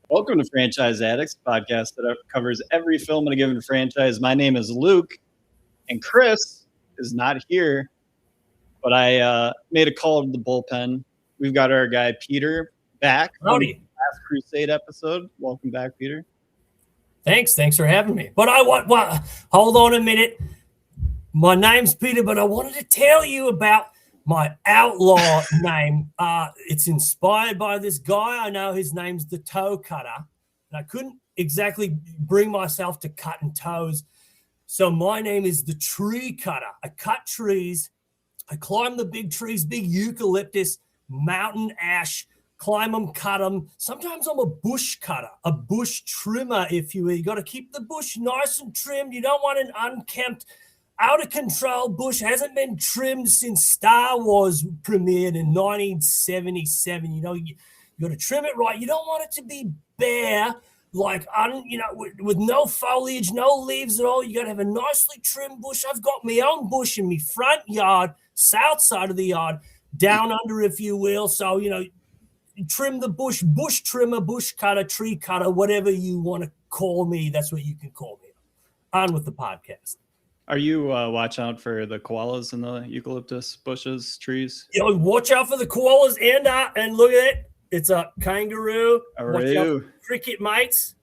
Welcome to Franchise Addicts, a podcast that covers every film in a given franchise. My name is Luke, and Chris is not here, but I made a call to the bullpen. We've got our guy Peter back from the Howdy. last Crusade episode. Welcome back, Peter. Thanks for having me. But hold on a minute. My name's Peter, but I wanted to tell you about my outlaw name. It's inspired by this guy. I know his name's the Toe Cutter, and I couldn't exactly bring myself to cutting toes. So my name is the Tree Cutter. I cut trees. I climb the big trees, big eucalyptus, mountain ash, climb them, cut them. Sometimes I'm a bush cutter, a bush trimmer, if you will. You got to keep the bush nice and trimmed. You don't want an unkempt, out of control bush. Hasn't been trimmed since Star Wars premiered in 1977. You got to trim it right. You don't want it to be bare, like with no foliage, no leaves at all. You got to have a nicely trimmed bush. I've got my own bush in my front yard, south side of the yard, down under, if you will. So trim the bush trimmer, bush cutter, tree cutter, whatever you want to call me. That's what you can call me. On with the podcast. Are you watch out for the koalas in the eucalyptus bushes, trees? Watch out for the koalas and look at it. It's a kangaroo. Watch out for cricket mates.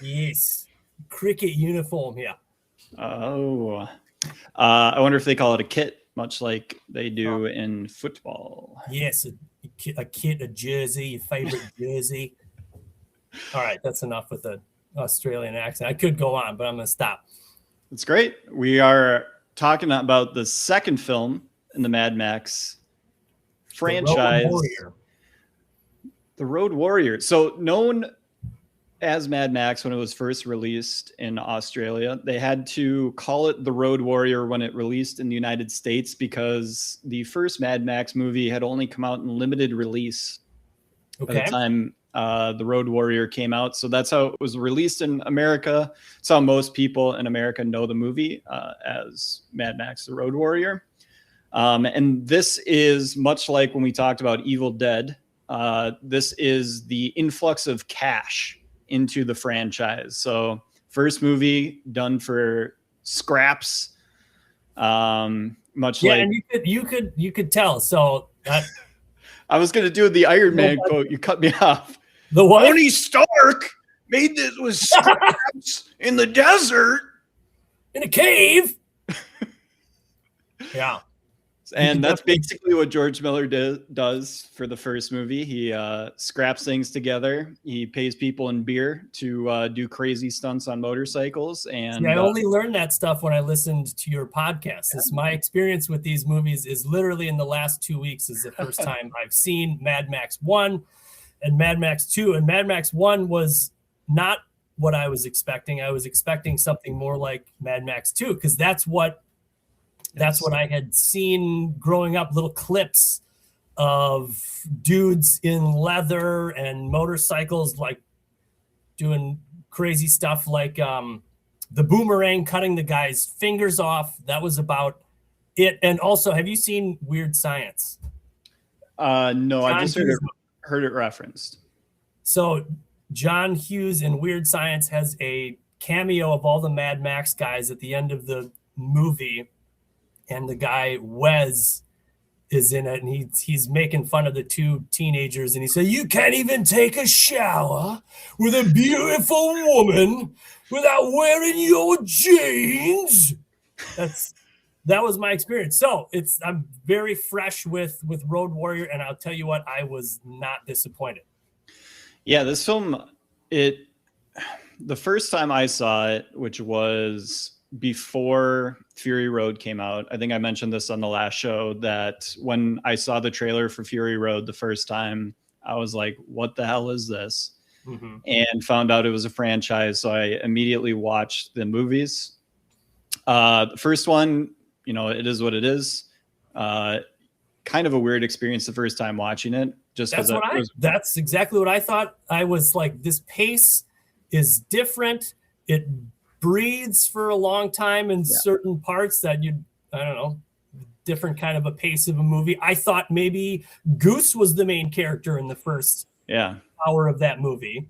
Yes, cricket uniform here. Oh, I wonder if they call it a kit, much like they do in football. Yes, a kit, a jersey, your favorite jersey. All right, that's enough with the Australian accent. I could go on, but I'm going to stop. That's great. We are talking about the second film in the Mad Max franchise, The Road Warrior. So known as Mad Max when it was first released in Australia, they had to call it The Road Warrior when it released in the United States because the first Mad Max movie had only come out in limited release by the time The Road Warrior came out. So that's how it was released in America. It's how most people in America know the movie as Mad Max, The Road Warrior. And this is much like when we talked about Evil Dead. This is the influx of cash into the franchise. So first movie done for scraps. Like, and you could tell. So I was going to do the Iron Man quote. You cut me off. The what? Tony Stark made this with scraps in the desert. In a cave. Yeah. And that's basically what George Miller does for the first movie. He scraps things together. He pays people in beer to do crazy stunts on motorcycles. And I only learned that stuff when I listened to your podcast. My experience with these movies is literally in the last 2 weeks is the first time I've seen Mad Max 1 and Mad Max 2. And Mad Max 1 was not what I was expecting. I was expecting something more like Mad Max 2 because that's what I had seen growing up, little clips of dudes in leather and motorcycles, like doing crazy stuff like the boomerang, cutting the guy's fingers off. That was about it. And also, have you seen Weird Science? No, I just heard it referenced. So John Hughes in Weird Science has a cameo of all the Mad Max guys at the end of the movie. And the guy, Wes, is in it, and he's making fun of the two teenagers. And he said, "You can't even take a shower with a beautiful woman without wearing your jeans." That was my experience. So I'm very fresh with Road Warrior, and I'll tell you what, I was not disappointed. Yeah, this film, the first time I saw it, which was before Fury Road came out. I think I mentioned this on the last show that when I saw the trailer for Fury Road the first time, I was like, what the hell is this? Mm-hmm. And found out it was a franchise. So I immediately watched the movies. The first one, it is what it is. Kind of a weird experience the first time watching it. That's exactly what I thought. I was like, this pace is different. It breathes for a long time in certain parts that different kind of a pace of a movie. I thought maybe Goose was the main character in the first hour of that movie.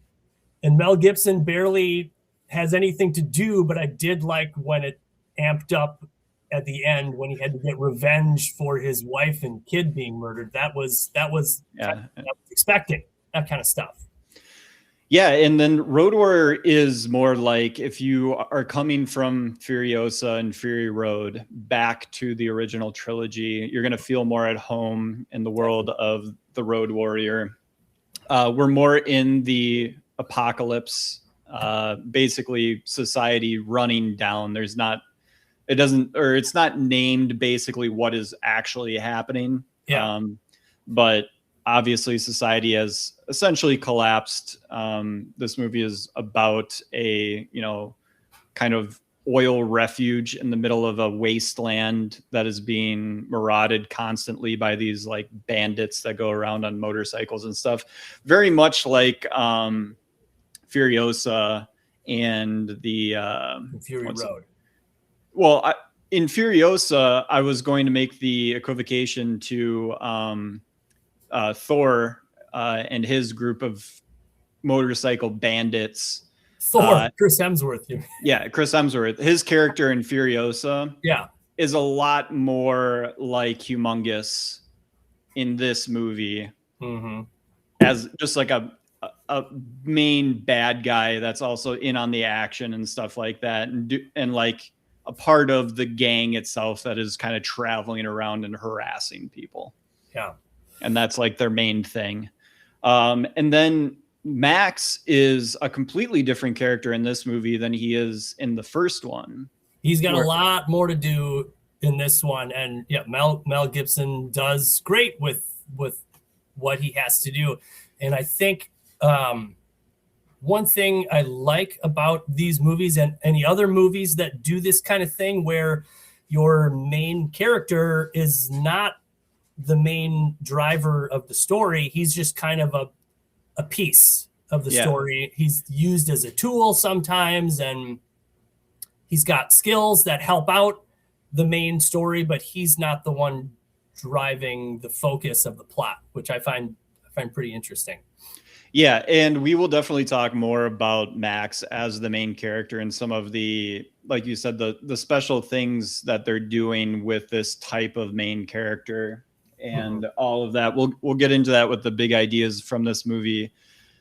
and Mel Gibson barely has anything to do, but I did like when it amped up at the end when he had to get revenge for his wife and kid being murdered. That was expecting that kind of stuff. Yeah, and then Road Warrior is more like if you are coming from Furiosa and Fury Road back to the original trilogy, you're going to feel more at home in the world of the Road Warrior. We're more in the apocalypse, basically society running down. It's not named basically what is actually happening. Yeah. But obviously society has essentially collapsed. This movie is about a, kind of oil refuge in the middle of a wasteland that is being marauded constantly by these like bandits that go around on motorcycles and stuff. Very much like Furiosa and the Fury Road. Well, in Furiosa, I was going to make the equivocation to Thor and his group of motorcycle bandits. Thor, Chris Hemsworth. Yeah, Chris Hemsworth. His character in Furiosa is a lot more like Humongous in this movie, as just like a main bad guy that's also in on the action and stuff like that, and like a part of the gang itself that is kind of traveling around and harassing people. Yeah. And that's like their main thing. And then Max is a completely different character in this movie than he is in the first one. He's got a lot more to do in this one. And yeah, Mel Gibson does great with what he has to do. And I think one thing I like about these movies and any other movies that do this kind of thing where your main character is not the main driver of the story. He's just kind of a piece of the story. He's used as a tool sometimes, and he's got skills that help out the main story, but he's not the one driving the focus of the plot, which I find pretty interesting. Yeah, and we will definitely talk more about Max as the main character and some of the, like you said, the special things that they're doing with this type of main character and all of that. We'll get into that with the big ideas from this movie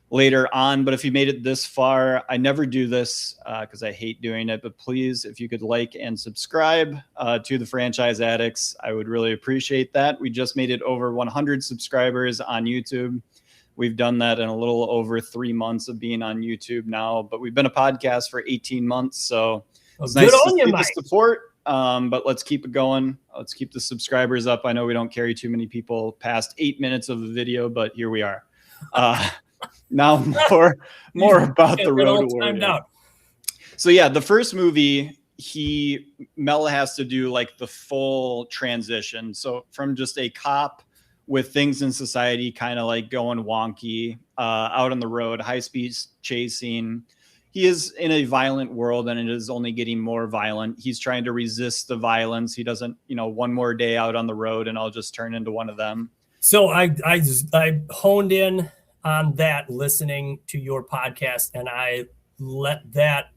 later on. But if you made it this far, I never do this because I hate doing it. But please, if you could like and subscribe to the Franchise Addicts, I would really appreciate that. We just made it over 100 subscribers on YouTube. We've done that in a little over 3 months of being on YouTube now, but we've been a podcast for 18 months. So it's nice to see the support, but let's keep it going. Let's keep the subscribers up. I know we don't carry too many people past 8 minutes of a video, but here we are. Now more about the Road Warrior. So yeah, the first movie, Mel has to do like the full transition. So from just a cop with things in society kind of like going wonky out on the road, high speed chasing. He is in a violent world and it is only getting more violent. He's trying to resist the violence. He doesn't, one more day out on the road and I'll just turn into one of them. So I honed in on that listening to your podcast, and I let that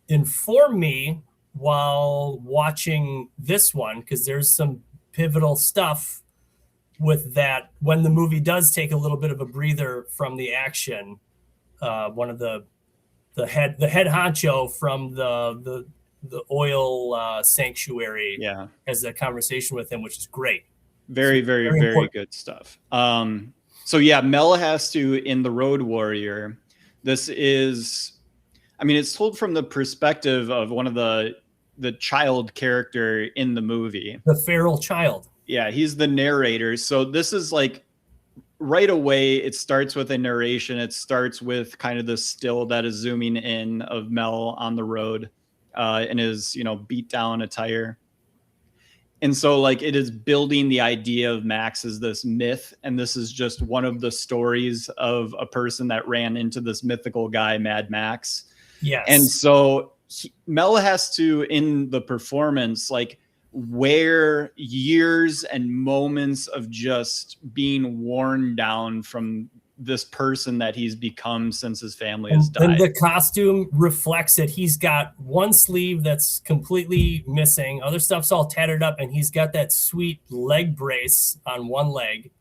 inform me while watching this one, because there's some pivotal stuff with that when the movie does take a little bit of a breather from the action. One of the head honcho from the oil sanctuary has a conversation with him, which is great. Very good stuff. So yeah, Mel has to, in the Road Warrior, this is, it's told from the perspective of one of the child character in the movie. The feral child. Yeah, he's the narrator. So this is like right away, it starts with a narration. It starts with kind of the still that is zooming in of Mel on the road in his, beat down attire. And so like it is building the idea of Max as this myth. And this is just one of the stories of a person that ran into this mythical guy, Mad Max. Yes. And so Mel has to, in the performance, like wear years and moments of just being worn down from this person that he's become since his family has died. And the costume reflects it. He's got one sleeve that's completely missing. Other stuff's all tattered up, and he's got that sweet leg brace on one leg.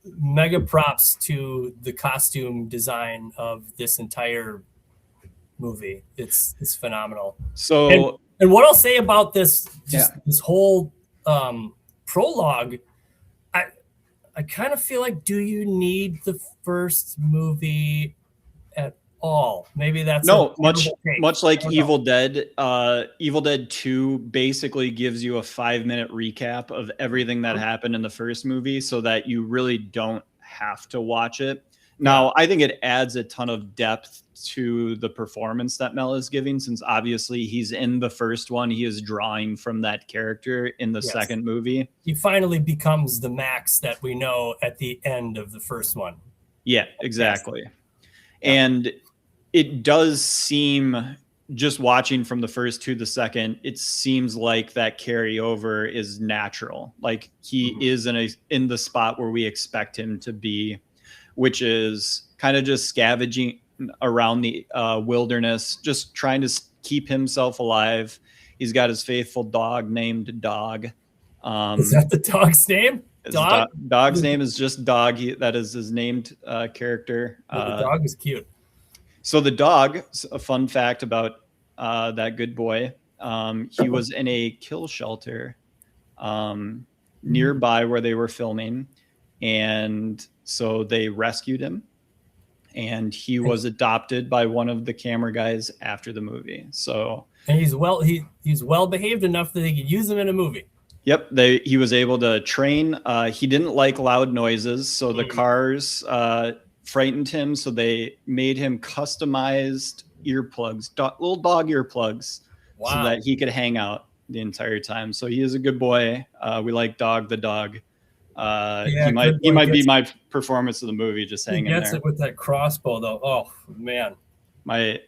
Mega props to the costume design of this entire movie. It's phenomenal. So, and what I'll say about this whole prologue, I kind of feel like, do you need the first movie at all? Maybe that's much like Evil Dead. Evil Dead 2 basically gives you a 5-minute recap of everything that happened in the first movie, so that you really don't have to watch it. Now, I think it adds a ton of depth to the performance that Mel is giving, since obviously he's in the first one. He is drawing from that character in the second movie. He finally becomes the Max that we know at the end of the first one. Yeah, exactly. Yes. And it does seem, just watching from the first to the second, it seems like that carryover is natural. Like he is in the spot where we expect him to be, which is kind of just scavenging around the wilderness, just trying to keep himself alive. He's got his faithful dog named Dog. Is that the dog's name? Dog? Dog's name is just Dog. That is his named character. The dog is cute. So the dog, a fun fact about that good boy, he was in a kill shelter nearby where they were filming. And so they rescued him, and he was adopted by one of the camera guys after the movie. So, and he's well behaved enough that they could use him in a movie. Yep, he was able to train. He didn't like loud noises, so the cars frightened him. So they made him customized earplugs, little dog earplugs, so that he could hang out the entire time. So he is a good boy. We like Dog the dog. He might be my performance of the movie, just hanging there. He gets it with that crossbow, though. Oh man, my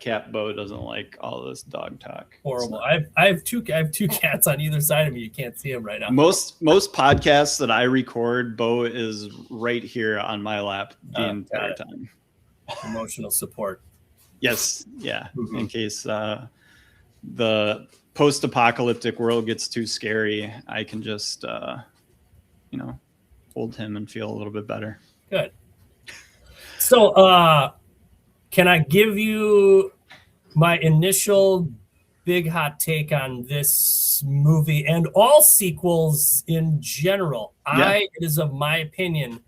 cat Bo doesn't like all this dog talk. Horrible. I have two cats on either side of me. You can't see them right now. Most podcasts that I record, Bo is right here on my lap the entire time. Emotional support. Yes, yeah. In case the post-apocalyptic world gets too scary, I can just hold him and feel a little bit better. Good. So, can I give you my initial big hot take on this movie and all sequels in general? Yeah. It is of my opinion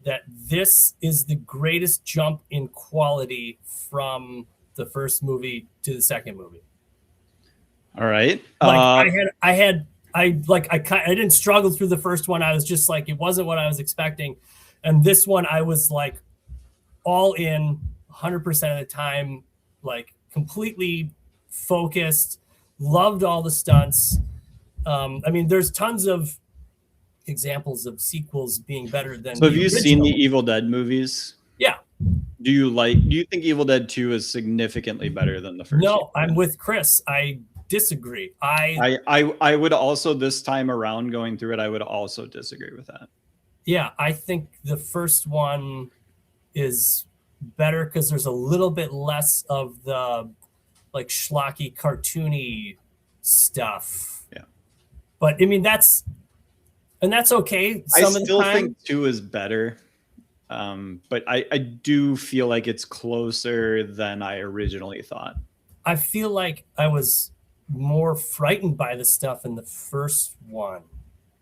that this is the greatest jump in quality from the first movie to the second movie. All right. I didn't struggle through the first one. I was just like, it wasn't what I was expecting. And this one, I was like all in 100% of the time, like completely focused, loved all the stunts. There's tons of examples of sequels being better than. So have you seen the Evil Dead movies? Yeah. Do you think Evil Dead 2 is significantly better than the first? No, I'm with Chris. I disagree. I would also, this time around going through it, I would also disagree with that. Yeah, I think the first one is better because there's a little bit less of the like schlocky, cartoony stuff. Yeah. But I mean, that's okay. I still think 2 is better. But I do feel like it's closer than I originally thought. I feel like I was more frightened by the stuff in the first one.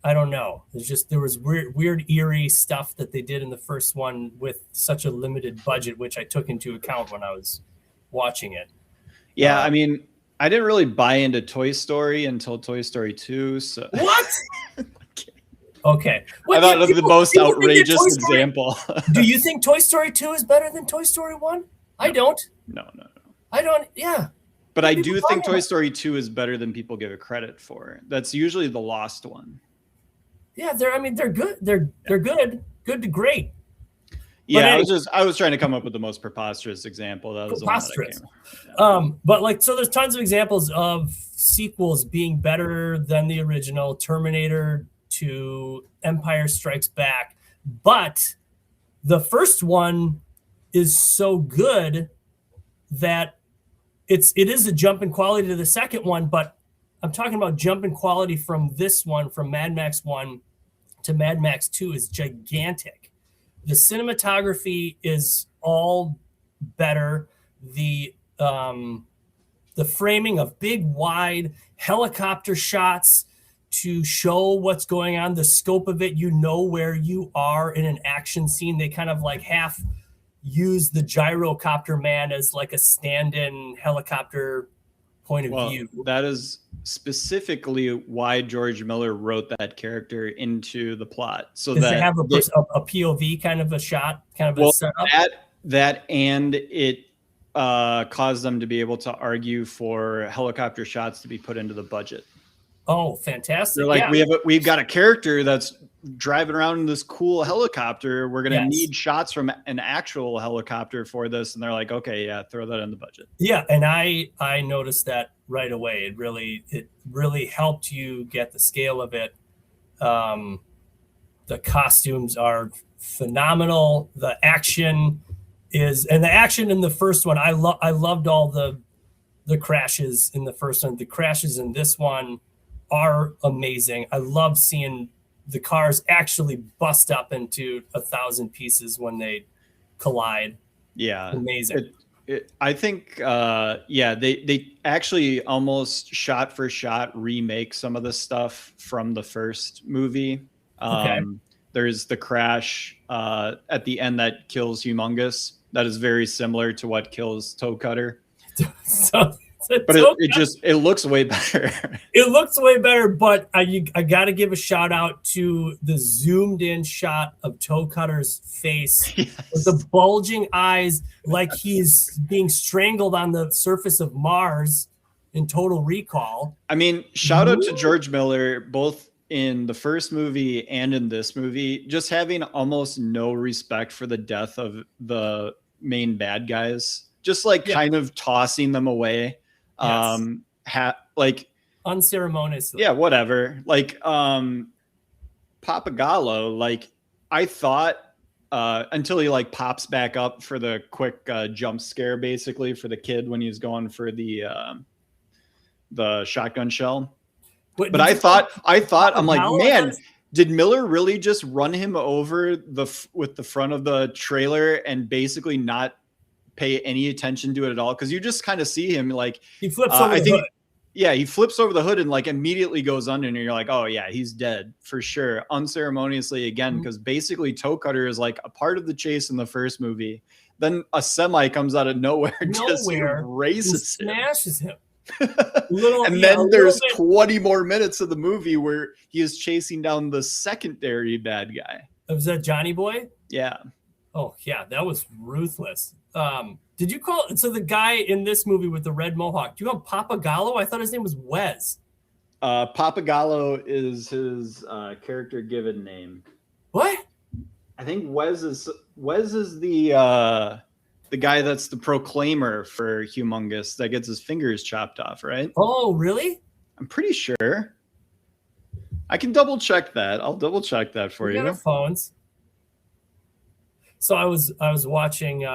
I don't know. There was weird, eerie stuff that they did in the first one with such a limited budget, which I took into account when I was watching it. Yeah, I didn't really buy into Toy Story until Toy Story 2. So what? Okay. I thought it was the most outrageous example. Do you think Toy Story 2 is better than Toy Story 1? I don't. No. I don't. Yeah. But I do think Toy Story 2 is better than people give it credit for. That's usually the lost one. Yeah, they're good. They're good. Good to great. Yeah, I was trying to come up with the most preposterous example. That was preposterous. The one that came. But so there's tons of examples of sequels being better than the original. Terminator to Empire Strikes Back But the first one is so good that it is a jump in quality to the second one, but I'm talking about jump in quality from this one, from Mad Max 1 to Mad Max 2 is gigantic. The cinematography is all better. The framing of big, wide helicopter shots to show what's going on, the scope of it, you know where you are in an action scene. They kind of like half use the Gyro Copter man as like a stand-in helicopter point of view. That is specifically why George Miller wrote that character into the plot. So that they have a POV kind of a shot, kind of a setup. That and it caused them to be able to argue for helicopter shots to be put into the budget. Oh, fantastic. They're like, we've got a character that's driving around in this cool helicopter. We're going to need shots from an actual helicopter for this. And they're like, okay, yeah, throw that in the budget. Yeah. And I noticed that right away. It really helped you get the scale of it. The costumes are phenomenal. The action in the first one, I loved all the crashes in the first one. The crashes in this one are amazing. I love seeing the cars actually bust up into 1,000 pieces when they collide. Yeah. Amazing. I think, they actually almost shot for shot remake some of the stuff from the first movie. Okay. There's the crash at the end that kills Humongous. That is very similar to what kills Toe Cutter. But it looks way better. It looks way better, but I got to give a shout out to the zoomed in shot of Toe Cutter's face with the bulging eyes, like he's being strangled on the surface of Mars in Total Recall. I mean, shout out to George Miller, both in the first movie and in this movie, just having almost no respect for the death of the main bad guys, just kind of tossing them away. Unceremoniously. Yeah, whatever. Papagallo, I thought until he pops back up for the quick jump scare, basically for the kid when he's going for the shotgun shell. But I thought I'm like, man, did Miller really just run him over with the front of the trailer and basically not pay any attention to it at all? Because you just kind of see him he flips over the hood. Yeah, he flips over the hood and immediately goes under, and you're like, oh yeah, he's dead for sure, unceremoniously again, because basically Toe Cutter is a part of the chase in the first movie. Then a semi comes out of nowhere, just erases him, smashes him. There's 20 more minutes of the movie where he is chasing down the secondary bad guy. Was that Johnny Boy? Yeah. Oh yeah, that was ruthless. Did you call the guy in this movie with the red mohawk? Do you call him Papagallo? I thought his name was Wes. Papagallo is his character given name. What? I think Wes is the guy that's the proclaimer for Humongous that gets his fingers chopped off, right? Oh, really? I'm pretty sure. I can double check that. I'll double check that for you. We got our phones. So I was watching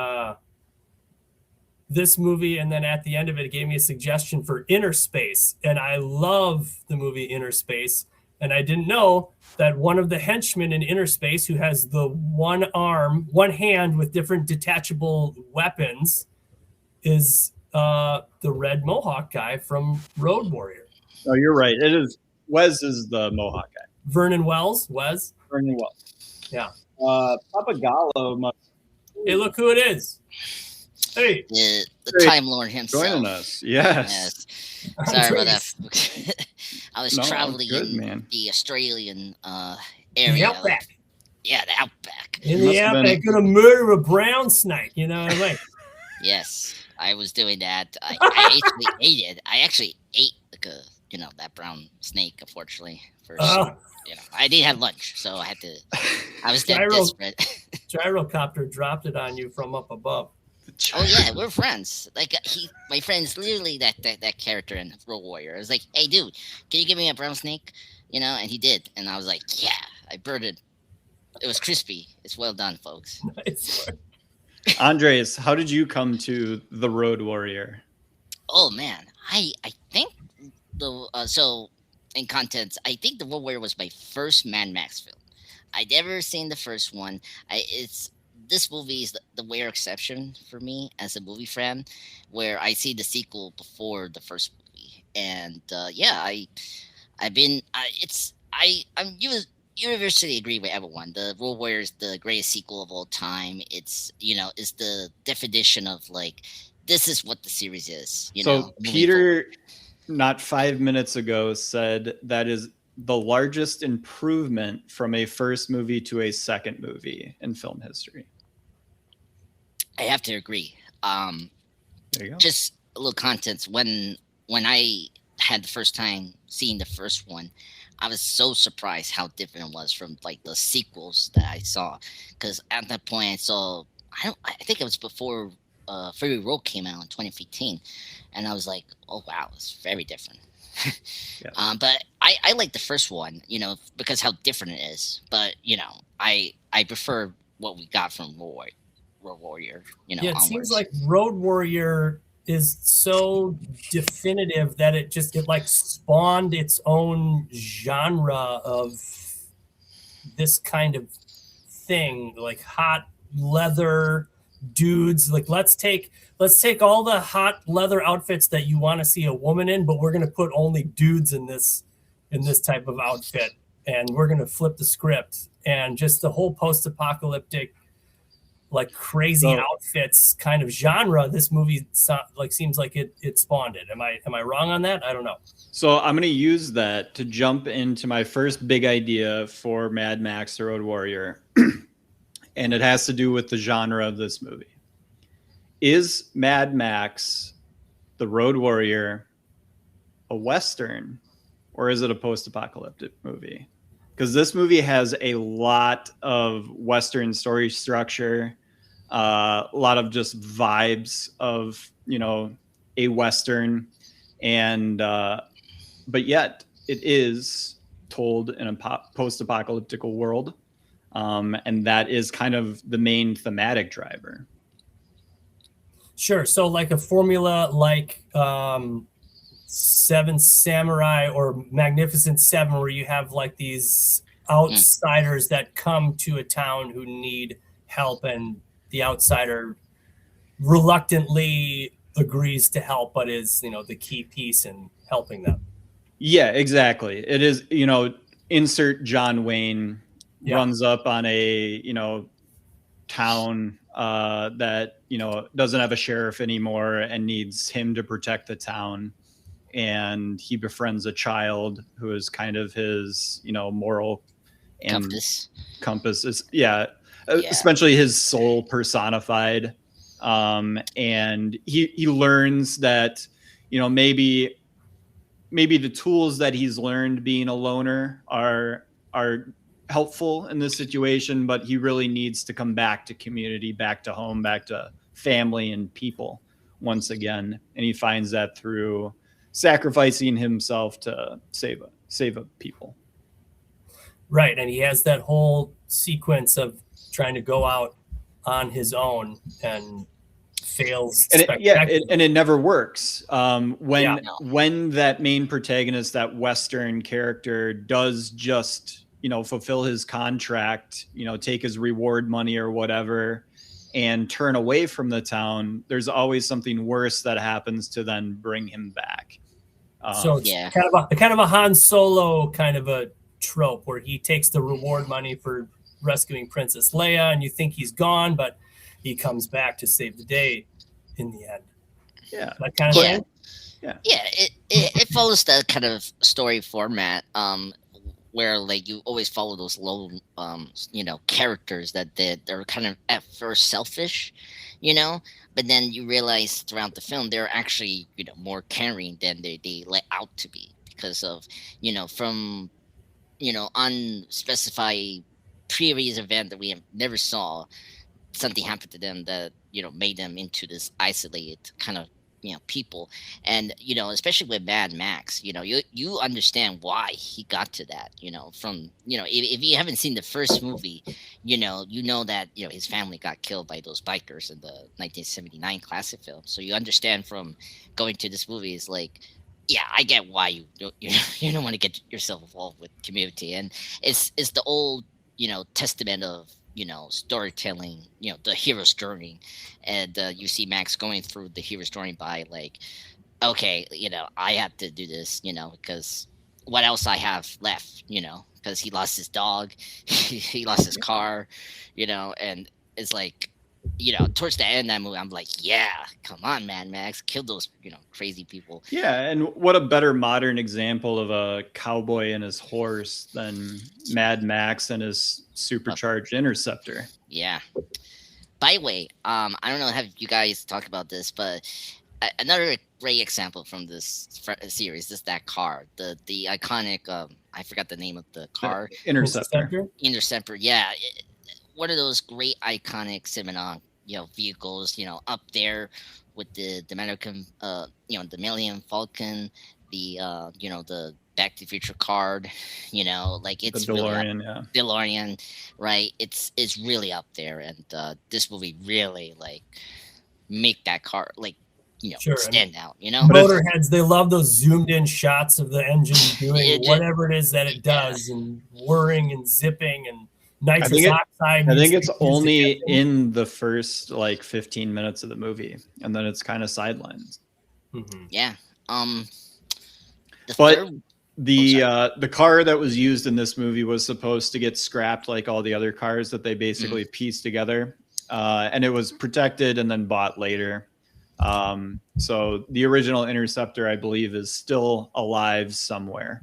this movie, and then at the end of it gave me a suggestion for Inner Space, and I love the movie Inner Space, and I didn't know that one of the henchmen in Inner Space, who has the one hand with different detachable weapons, is the red mohawk guy from Road Warrior. Oh, you're right. It is. Wes is the mohawk guy. Vernon Wells. Vernon Wells. Yeah. Papagallo must. Hey, look who it is. Hey. The Time Lord himself. Joining us. Yes. Sorry about that. I was traveling in the Australian area. The Outback. Yeah, the Outback. In the Outback, gonna murder a brown snake. You know what I mean? Yes, I was doing that. I actually ate it. I actually ate that brown snake, unfortunately. I did have lunch, so I was that desperate. Gyrocopter dropped it on you from up above. Oh yeah, we're friends. My friend's literally that character in Road Warrior. I was like, hey dude, can you give me a brown snake? And he did, and I was like, yeah, I birded It was crispy. It's well done, folks. Nice. Andres, how did you come to The Road Warrior? Oh man, I think the so in contents, I think the Road Warrior was my first Mad Max film. I'd never seen the first one. It's this movie is the rare exception for me as a movie fan, where I see the sequel before the first movie, and yeah, I've been I'm universally agree with everyone. The Road Warrior is the greatest sequel of all time. It's it's the definition of like this is what the series is. So Peter, not 5 minutes ago, said that is the largest improvement from a first movie to a second movie in film history. I have to agree. There you go. Just a little context. When I had the first time seeing the first one, I was so surprised how different it was from like the sequels that I saw. Because at that point, I think it was before Fury Road came out in 2015, and I was like, oh wow, it's very different. Yeah. But I like the first one, because how different it is. But I prefer what we got from Road Warrior. Yeah, it onwards. seems like Road Warrior is so definitive that it like spawned its own genre of this kind of thing, like hot leather dudes. Like let's take all the hot leather outfits that you want to see a woman in, but we're going to put only dudes in this type of outfit, and we're going to flip the script. And just the whole post-apocalyptic, like crazy outfits kind of genre, this movie seems like it spawned it. Am I wrong on that? I don't know. So I'm going to use that to jump into my first big idea for Mad Max: The Road Warrior, and it has to do with the genre of this movie. Is Mad Max: The Road Warrior a Western, or is it a post-apocalyptic movie? Because this movie has a lot of Western story structure, a lot of just vibes of, a Western. And, but yet it is told in a post-apocalyptic world. And that is kind of the main thematic driver. Sure. So like a formula like Seven Samurai or Magnificent Seven, where you have like these outsiders that come to a town who need help, and the outsider reluctantly agrees to help, but is, the key piece in helping them. Yeah, exactly. It is, insert John Wayne runs up on a, town that, doesn't have a sheriff anymore and needs him to protect the town. And he befriends a child who is kind of his, moral and compass is, essentially his soul personified. And he learns that, maybe the tools that he's learned being a loner are helpful in this situation, but he really needs to come back to community, back to home, back to family and people once again. And he finds that through sacrificing himself to save a people. Right. And he has that whole sequence of trying to go out on his own and fails. And it never works. When that main protagonist, that Western character, does just, fulfill his contract, take his reward money or whatever, and turn away from the town, there's always something worse that happens to then bring him back. So it's kind of a Han Solo kind of a trope, where he takes the reward money for rescuing Princess Leia, and you think he's gone, but he comes back to save the day in the end. Yeah, that kind of thing. Yeah, it follows that kind of story format, where like you always follow those low, characters that they're kind of at first selfish, but then you realize throughout the film they're actually, more caring than they let out to be, because of, from, unspecified previous event that we have never saw, something happened to them that, made them into this isolated kind of, people. And especially with Mad Max, you understand why he got to that, from if you haven't seen the first movie, you know that his family got killed by those bikers in the 1979 classic film. So you understand from going to this movie is like, yeah, I get why you you don't want to get yourself involved with community. And it's the old testament of storytelling, the hero's journey. And you see Max going through the hero's journey by like, okay, I have to do this, because what else I have left, because he lost his dog, he lost his car, and it's like, towards the end of that movie, I'm like, yeah, come on, man, Max, kill those, crazy people. Yeah, and what a better modern example of a cowboy and his horse than Mad Max and his supercharged interceptor. Yeah. By the way, I don't know have you guys talked about this, but another great example from this series is that car, the iconic. I forgot the name of the car. Interceptor. Yeah, one of those great iconic cinema, vehicles, up there with the American, the Millennium Falcon, the the Back to the Future card, like it's the DeLorean, really DeLorean, right? It's really up there, and this movie really like make that car like stand out. Motorheads, they love those zoomed in shots of the engine doing whatever it is that it does, and whirring and zipping and nitrous oxide. I think it's only in the first like 15 minutes of the movie, and then it's kind of sidelined. Mm-hmm. Yeah. The car that was used in this movie was supposed to get scrapped like all the other cars that they basically pieced together, and it was protected and then bought later. So the original Interceptor, I believe, is still alive somewhere.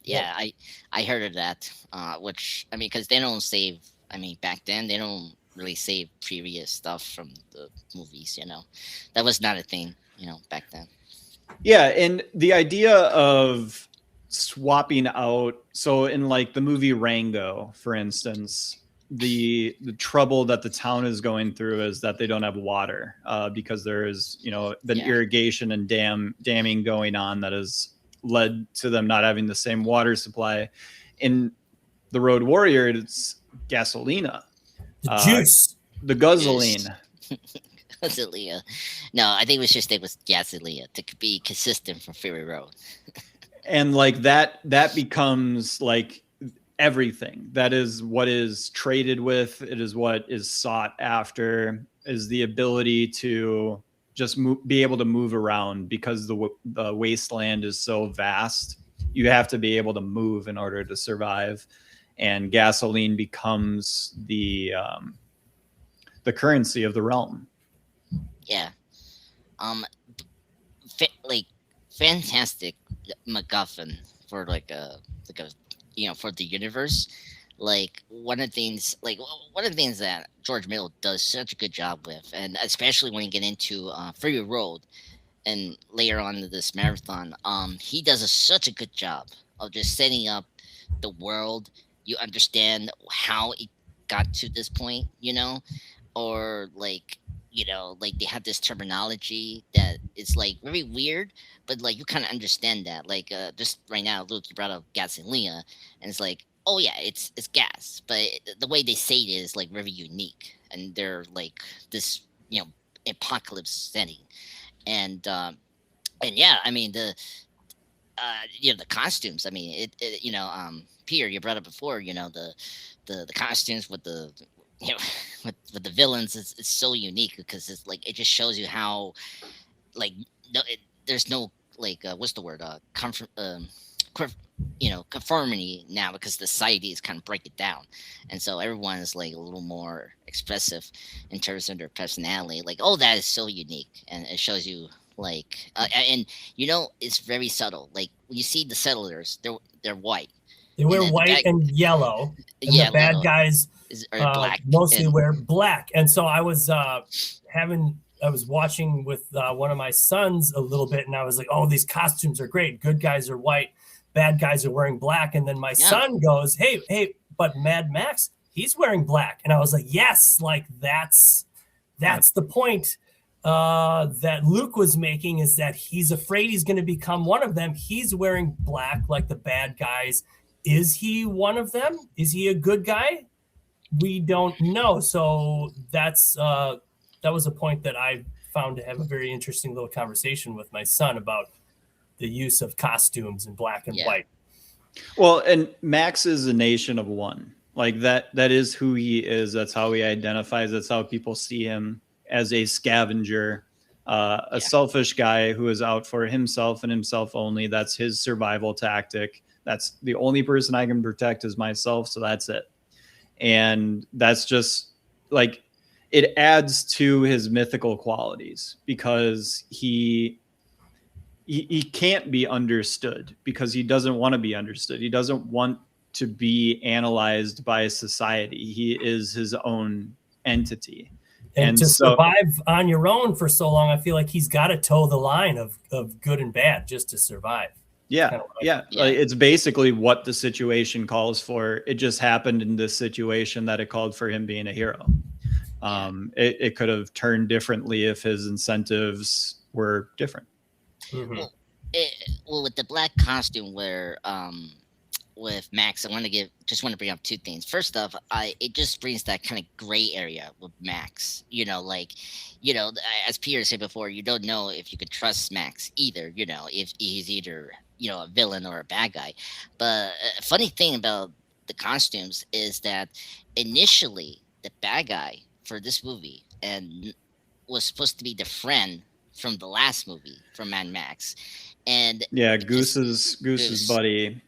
Yeah, I heard of that. Which I mean, because they don't save. I mean, back then they don't really save previous stuff from the movies. That was not a thing. Back then. Yeah, and the idea of swapping out. So in like the movie Rango, for instance, the trouble that the town is going through is that they don't have water because there is been irrigation and damming going on that has led to them not having the same water supply. In the Road Warrior, it's gasolina, juice, the guzzolene. Gasolina. No, I think it was just gasolina to be consistent from Fury Road. And like that becomes like everything. That is what is traded with. It is what is sought after, is the ability to just be able to move around, because the wasteland is so vast. You have to be able to move in order to survive. And gasoline becomes the currency of the realm. Yeah. Fantastic MacGuffin for for the universe. Like one of the things that George Miller does such a good job with, and especially when you get into Fury Road and later on to this marathon, he does such a good job of just setting up the world. You understand how it got to this point, or like they have this terminology that is like very weird, but like you kind of understand that. Like just right now, Luke, you brought up gasolina, and it's like, oh yeah, it's gas, but the way they say it is like very unique, and they're like this apocalypse setting, and yeah, I mean the costumes. I mean Peter, you brought up before, the costumes with the with the villains is so unique, because it's like it just shows you how like there's no like what's the word conformity now, because society is kind of break it down, and so everyone is like a little more expressive in terms of their personality. Like, oh, that is so unique, and it shows you like and it's very subtle. Like when you see the settlers, they're white. They wear white and yellow, and the bad guys are black. Mostly wear black. And so I was watching with one of my sons a little bit, and I was like, oh, these costumes are great. Good guys are white, bad guys are wearing black. And then my son goes, hey, but Mad Max, he's wearing black. And I was like, yes, like that's the point. that Luke was making is that he's afraid he's going to become one of them. He's wearing black like the bad guys. Is he one of them? Is he a good guy? We don't know. So that was a point that I found to have a very interesting little conversation with my son about the use of costumes in black and white. Well, and Max is a nation of one. Like that is who he is. That's how he identifies. That's how people see him, as a scavenger, a selfish guy who is out for himself and himself only. That's his survival tactic. That's the only person I can protect is myself. So that's it. And that's just like, it adds to his mythical qualities because he can't be understood because he doesn't want to be understood. He doesn't want to be analyzed by society. He is his own entity. And to survive on your own for so long, I feel like he's got to toe the line of good and bad just to survive. Yeah. Like, it's basically what the situation calls for. It just happened in this situation that it called for him being a hero. It could have turned differently if his incentives were different. Mm-hmm. Well, with the black costume where with Max, I want to bring up two things. First off, it just brings that kind of gray area with Max. As Peter said before, you don't know if you could trust Max either. If he's either a villain or a bad guy. But a funny thing about the costumes is that initially the bad guy for this movie and was supposed to be the friend from the last movie from Mad Max, and Goose's buddy.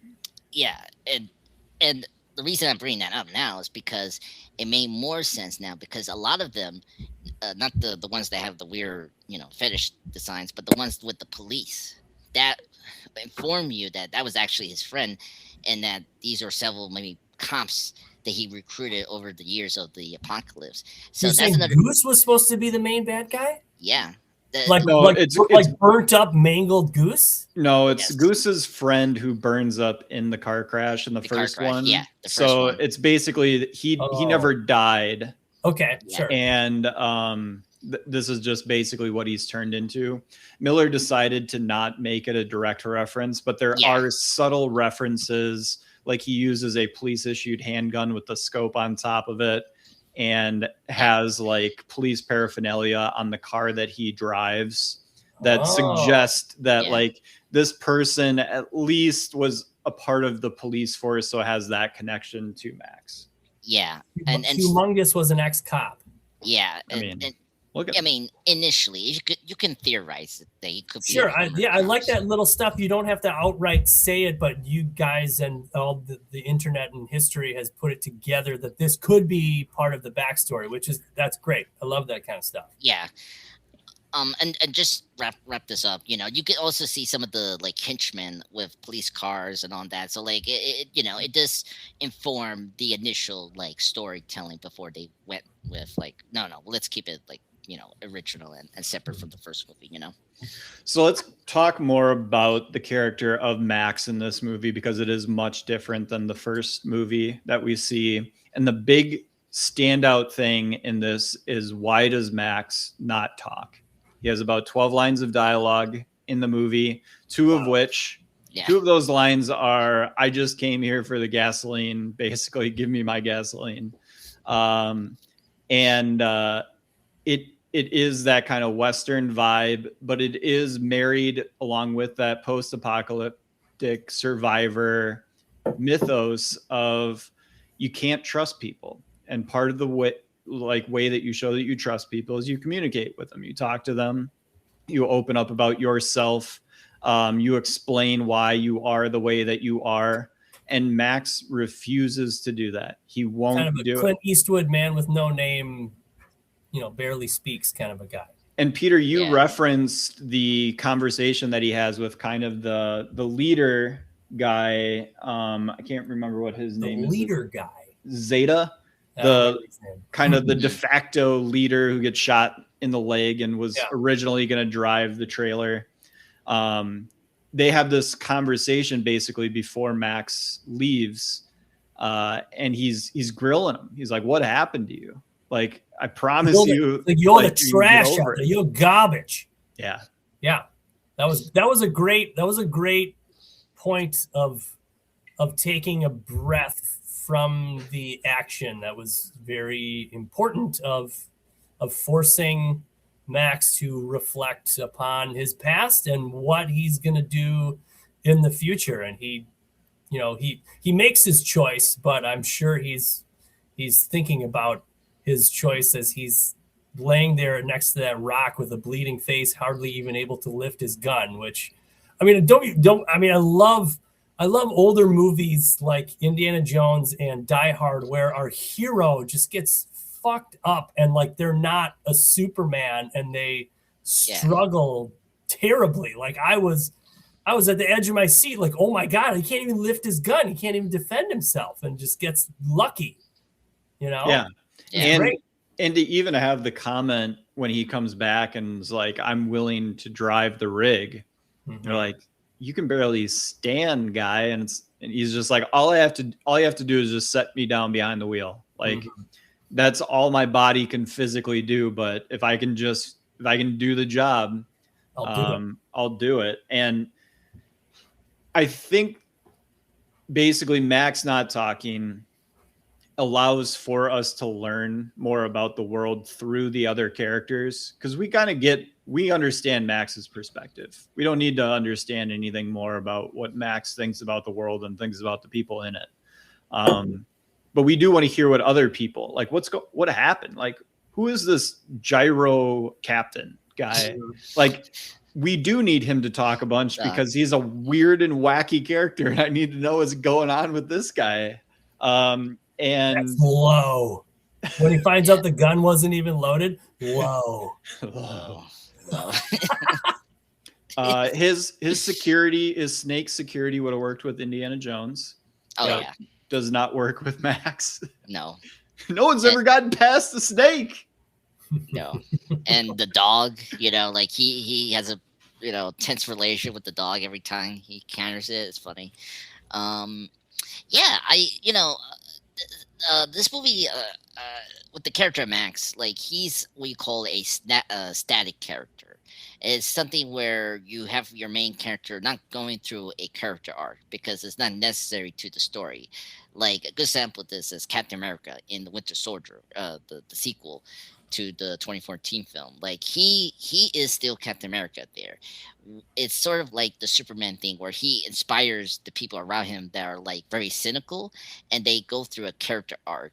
Yeah, and the reason I'm bringing that up now is because it made more sense now because a lot of them, not the ones that have the weird fetish designs, but the ones with the police that inform you that was actually his friend, and that these are several maybe cops that he recruited over the years of the apocalypse. So you're saying Goose was supposed to be the main bad guy? Yeah. It's burnt up, mangled Goose? No, it's Goose's friend who burns up in the car crash in the first one. Yeah. So it's basically he never died. Okay, sure. And this is just basically what he's turned into. Miller decided to not make it a direct reference, but there are subtle references. Like he uses a police issued handgun with the scope on top of it and has like police paraphernalia on the car that he drives that suggest that like this person at least was a part of the police force. So has that connection to Max. Yeah. And Humongous was an ex-cop. Yeah. Initially you can theorize that he could be. Sure. I like that little stuff. You don't have to outright say it, but you guys and all the internet and history has put it together that this could be part of the backstory, that's great. I love that kind of stuff. Yeah. And just wrap this up. You can also see some of the like henchmen with police cars and all that. So like it does inform the initial like storytelling before they went with like no, let's keep it like original and separate from the first movie. So let's talk more about the character of Max in this movie because it is much different than the first movie that we see. And the big standout thing in this is, why does Max not talk? He has about 12 lines of dialogue in the movie, two of those lines are, "I just came here for the gasoline. Basically, give me my gasoline." It is that kind of Western vibe, but it is married along with that post-apocalyptic survivor mythos of you can't trust people. And part of the way that you show that you trust people is you communicate with them. You talk to them, you open up about yourself, you explain why you are the way that you are. And Max refuses to do that. He won't kind of do Clint Eastwood man with no name, barely speaks kind of a guy. And Peter, you referenced the conversation that he has with kind of the leader guy. I can't remember what his name is. The leader guy. Zeta. The kind of the de facto leader who gets shot in the leg and was originally going to drive the trailer. They have this conversation basically before Max leaves, and he's grilling him. He's like, "What happened to you?" Like, I promise you, you're like, the you trash get out over there. it. You're garbage. Yeah. Yeah. That was a great point of taking a breath from the action. That was very important of forcing Max to reflect upon his past and what he's going to do in the future. And he makes his choice, but I'm sure he's thinking about his choice as he's laying there next to that rock with a bleeding face, hardly even able to lift his gun, which, I mean, I love older movies like Indiana Jones and Die Hard, where our hero just gets fucked up and like they're not a Superman and they struggle terribly. Like I was at the edge of my seat, like, oh my God, he can't even lift his gun. He can't even defend himself and just gets lucky, Yeah. And great. And to even have the comment when he comes back and is like, I'm willing to drive the rig. Mm-hmm. They're like, you can barely stand, guy. And he's just like, all you have to do is just set me down behind the wheel. Like, that's all my body can physically do. But if I can do the job, I'll do it. And I think basically Max not talking allows for us to learn more about the world through the other characters, because we understand Max's perspective. We don't need to understand anything more about what Max thinks about the world and thinks about the people in it. But we do want to hear what other people, like, what happened? Like, who is this Gyro Captain guy? Like, we do need him to talk a bunch because he's a weird and wacky character, and I need to know what's going on with this guy. And that's low. When he finds out the gun wasn't even loaded, low. His security, his snake security would have worked with Indiana Jones. Does not work with Max. No. No one's ever gotten past the snake. No. And the dog, like he has a tense relation with the dog every time he encounters it. It's funny. This movie with the character Max, like, he's what you call a static character. It's something where you have your main character not going through a character arc because it's not necessary to the story. Like, a good sample of this is Captain America in The Winter Soldier, the sequel to the 2014 film. Like, he is still Captain America there. It's sort of like the Superman thing where he inspires the people around him that are like very cynical, and they go through a character arc.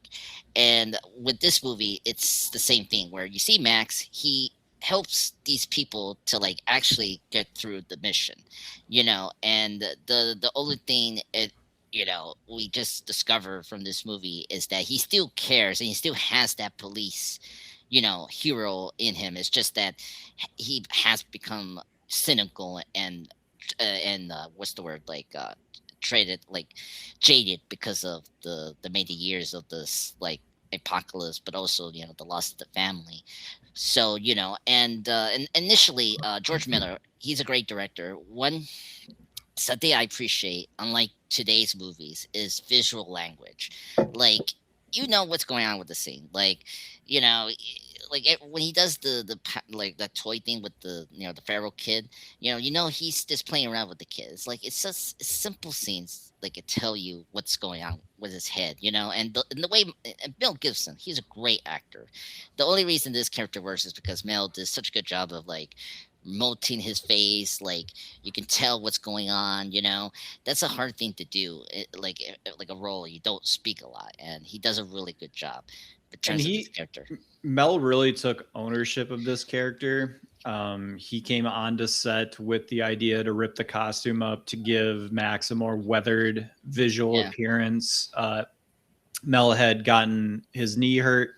And with this movie, it's the same thing where you see Max, he helps these people to like actually get through the mission, and the only thing we just discover from this movie is that he still cares and he still has that police hero in him. It's just that he has become cynical and what's the word, like jaded because of the many years of this like apocalypse, but also the loss of the family. So and initially George Miller, he's a great director. Something I appreciate, unlike today's movies, is visual language. Like, what's going on with the scene. Like, when he does the toy thing with the the feral kid, he's just playing around with the kid. It's like, it's just simple scenes, like, it tell you what's going on with his head, and the way, and Mel Gibson, he's a great actor. The only reason this character works is because Mel did such a good job of like molting his face. Like, you can tell what's going on. That's a hard thing to do. Like a role, you don't speak a lot, and he does a really good job in terms of his character. Mel really took ownership of this character. He came onto set with the idea to rip the costume up to give Max a more weathered visual appearance. Mel had gotten his knee hurt,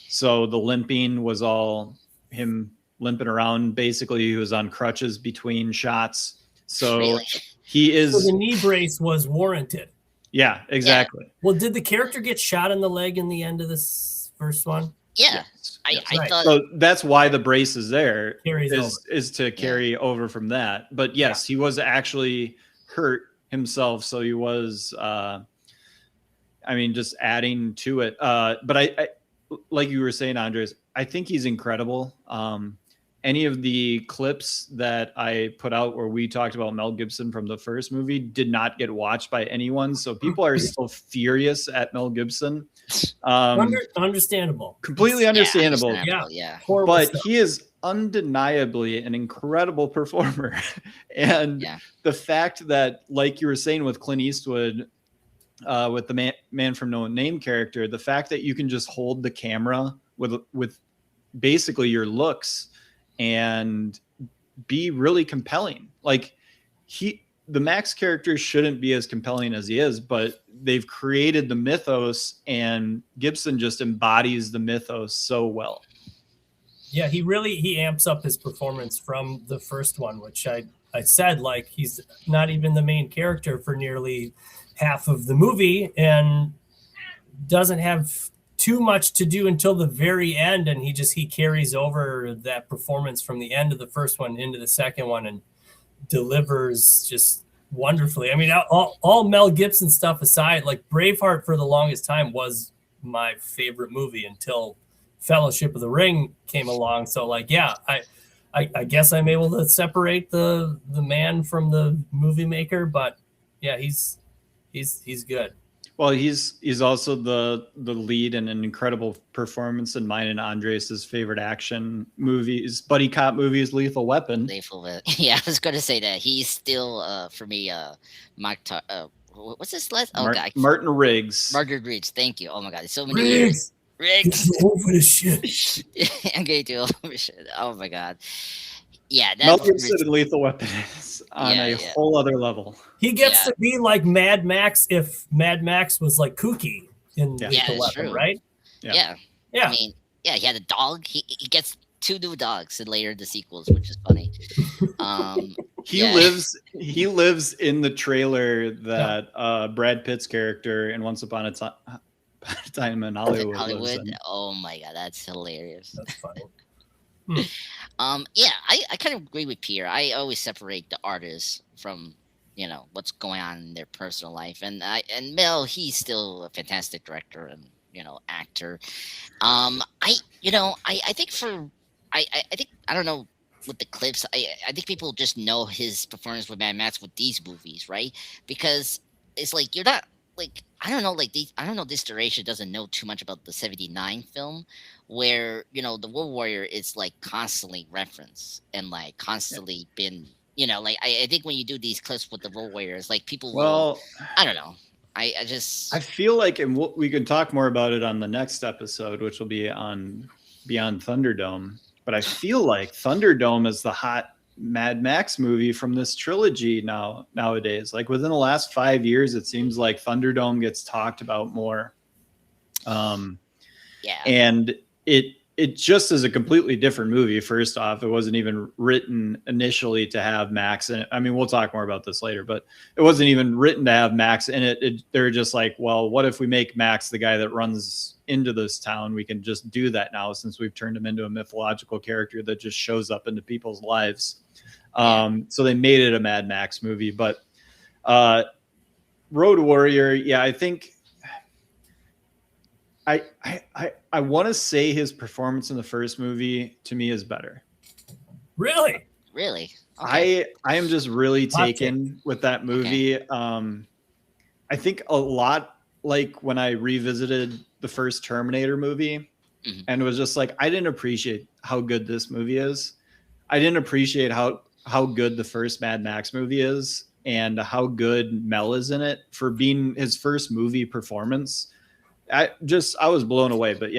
so the limping was all him limping around. Basically, he was on crutches between shots. So really? So the knee brace was warranted. Yeah, exactly. Yeah. Well, did the character get shot in the leg in the end of this first one? Yeah. Yes. I thought so. That's why the brace is there, is to carry over from that. But yes, he was actually hurt himself, so he was just adding to it. But I like you were saying, Andres, I think he's incredible. Any of the clips that I put out where we talked about Mel Gibson from the first movie did not get watched by anyone. So people are still furious at Mel Gibson. Understandable. Completely understandable. Yeah. But he is undeniably an incredible performer. And the fact that, like you were saying with Clint Eastwood, with the man from No Name character, the fact that you can just hold the camera with basically your looks and be really compelling. Like the Max character shouldn't be as compelling as he is, but they've created the mythos, and Gibson just embodies the mythos so well. Yeah, he amps up his performance from the first one, which I said, like, he's not even the main character for nearly half of the movie and doesn't have too much to do until the very end, and he carries over that performance from the end of the first one into the second one and delivers just wonderfully. I mean, all Mel Gibson stuff aside, like Braveheart for the longest time was my favorite movie until Fellowship of the Ring came along. So like, yeah, I guess I'm able to separate the man from the movie maker, but yeah, he's good. Well, he's also the lead in an incredible performance in mine and Andres' favorite action movies, buddy cop movies, Lethal Weapon. Yeah, I was going to say that he's still for me, what's his last? Oh God, Martin Riggs. Martin Riggs. Thank you. Oh my God, so many years. Riggs. Over the shit. I'm getting too over shit. Oh my God. Yeah, Mel Gibson in Lethal Weapon is on a whole other level. He gets to be like Mad Max if Mad Max was like kooky in Lethal Weapon, true. right? Yeah. I mean, he had a dog. He gets 2 new dogs in later the sequels, which is funny. He lives in the trailer that Brad Pitt's character in Once Upon a Time in Hollywood. Oh my God, that's hilarious. That's funny. I kind of agree with Pierre. I always separate the artists from what's going on in their personal life, and Mel, he's still a fantastic director and actor. I think I don't know with the clips. I think people just know his performance with Mad Max with these movies, right? Because it's like you're not like I don't know this duration doesn't know too much about the 79 film where the Road Warrior is like constantly referenced and like constantly been like I think when you do these clips with the Road Warrior, it's like people I don't know. I feel like, and we can talk more about it on the next episode, which will be on Beyond Thunderdome, but I feel like Thunderdome is the hot Mad Max movie from this trilogy nowadays. Like within the last 5 years, it seems like Thunderdome gets talked about more. And it just is a completely different movie. First off, it wasn't even written initially to have Max in it. I mean, we'll talk more about this later, but it wasn't even written to have Max in it. They're just like, well, what if we make Max the guy that runs into this town? We can just do that now since we've turned him into a mythological character that just shows up into people's lives. So they made it a Mad Max movie, but Road Warrior, I think I want to say his performance in the first movie to me is better. Really? Okay. I am just really taken with that movie. Okay. I think a lot like when I revisited the first Terminator movie, and it was just like I didn't appreciate how good this movie is. I didn't appreciate how good the first Mad Max movie is and how good Mel is in it for being his first movie performance. I was blown away. But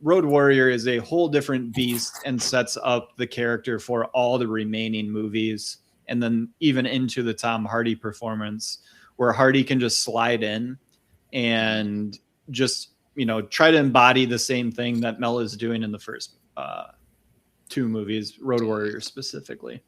Road Warrior is a whole different beast and sets up the character for all the remaining movies, and then even into the Tom Hardy performance where Hardy can just slide in and just try to embody the same thing that Mel is doing in the first 2 movies, Road Warrior specifically.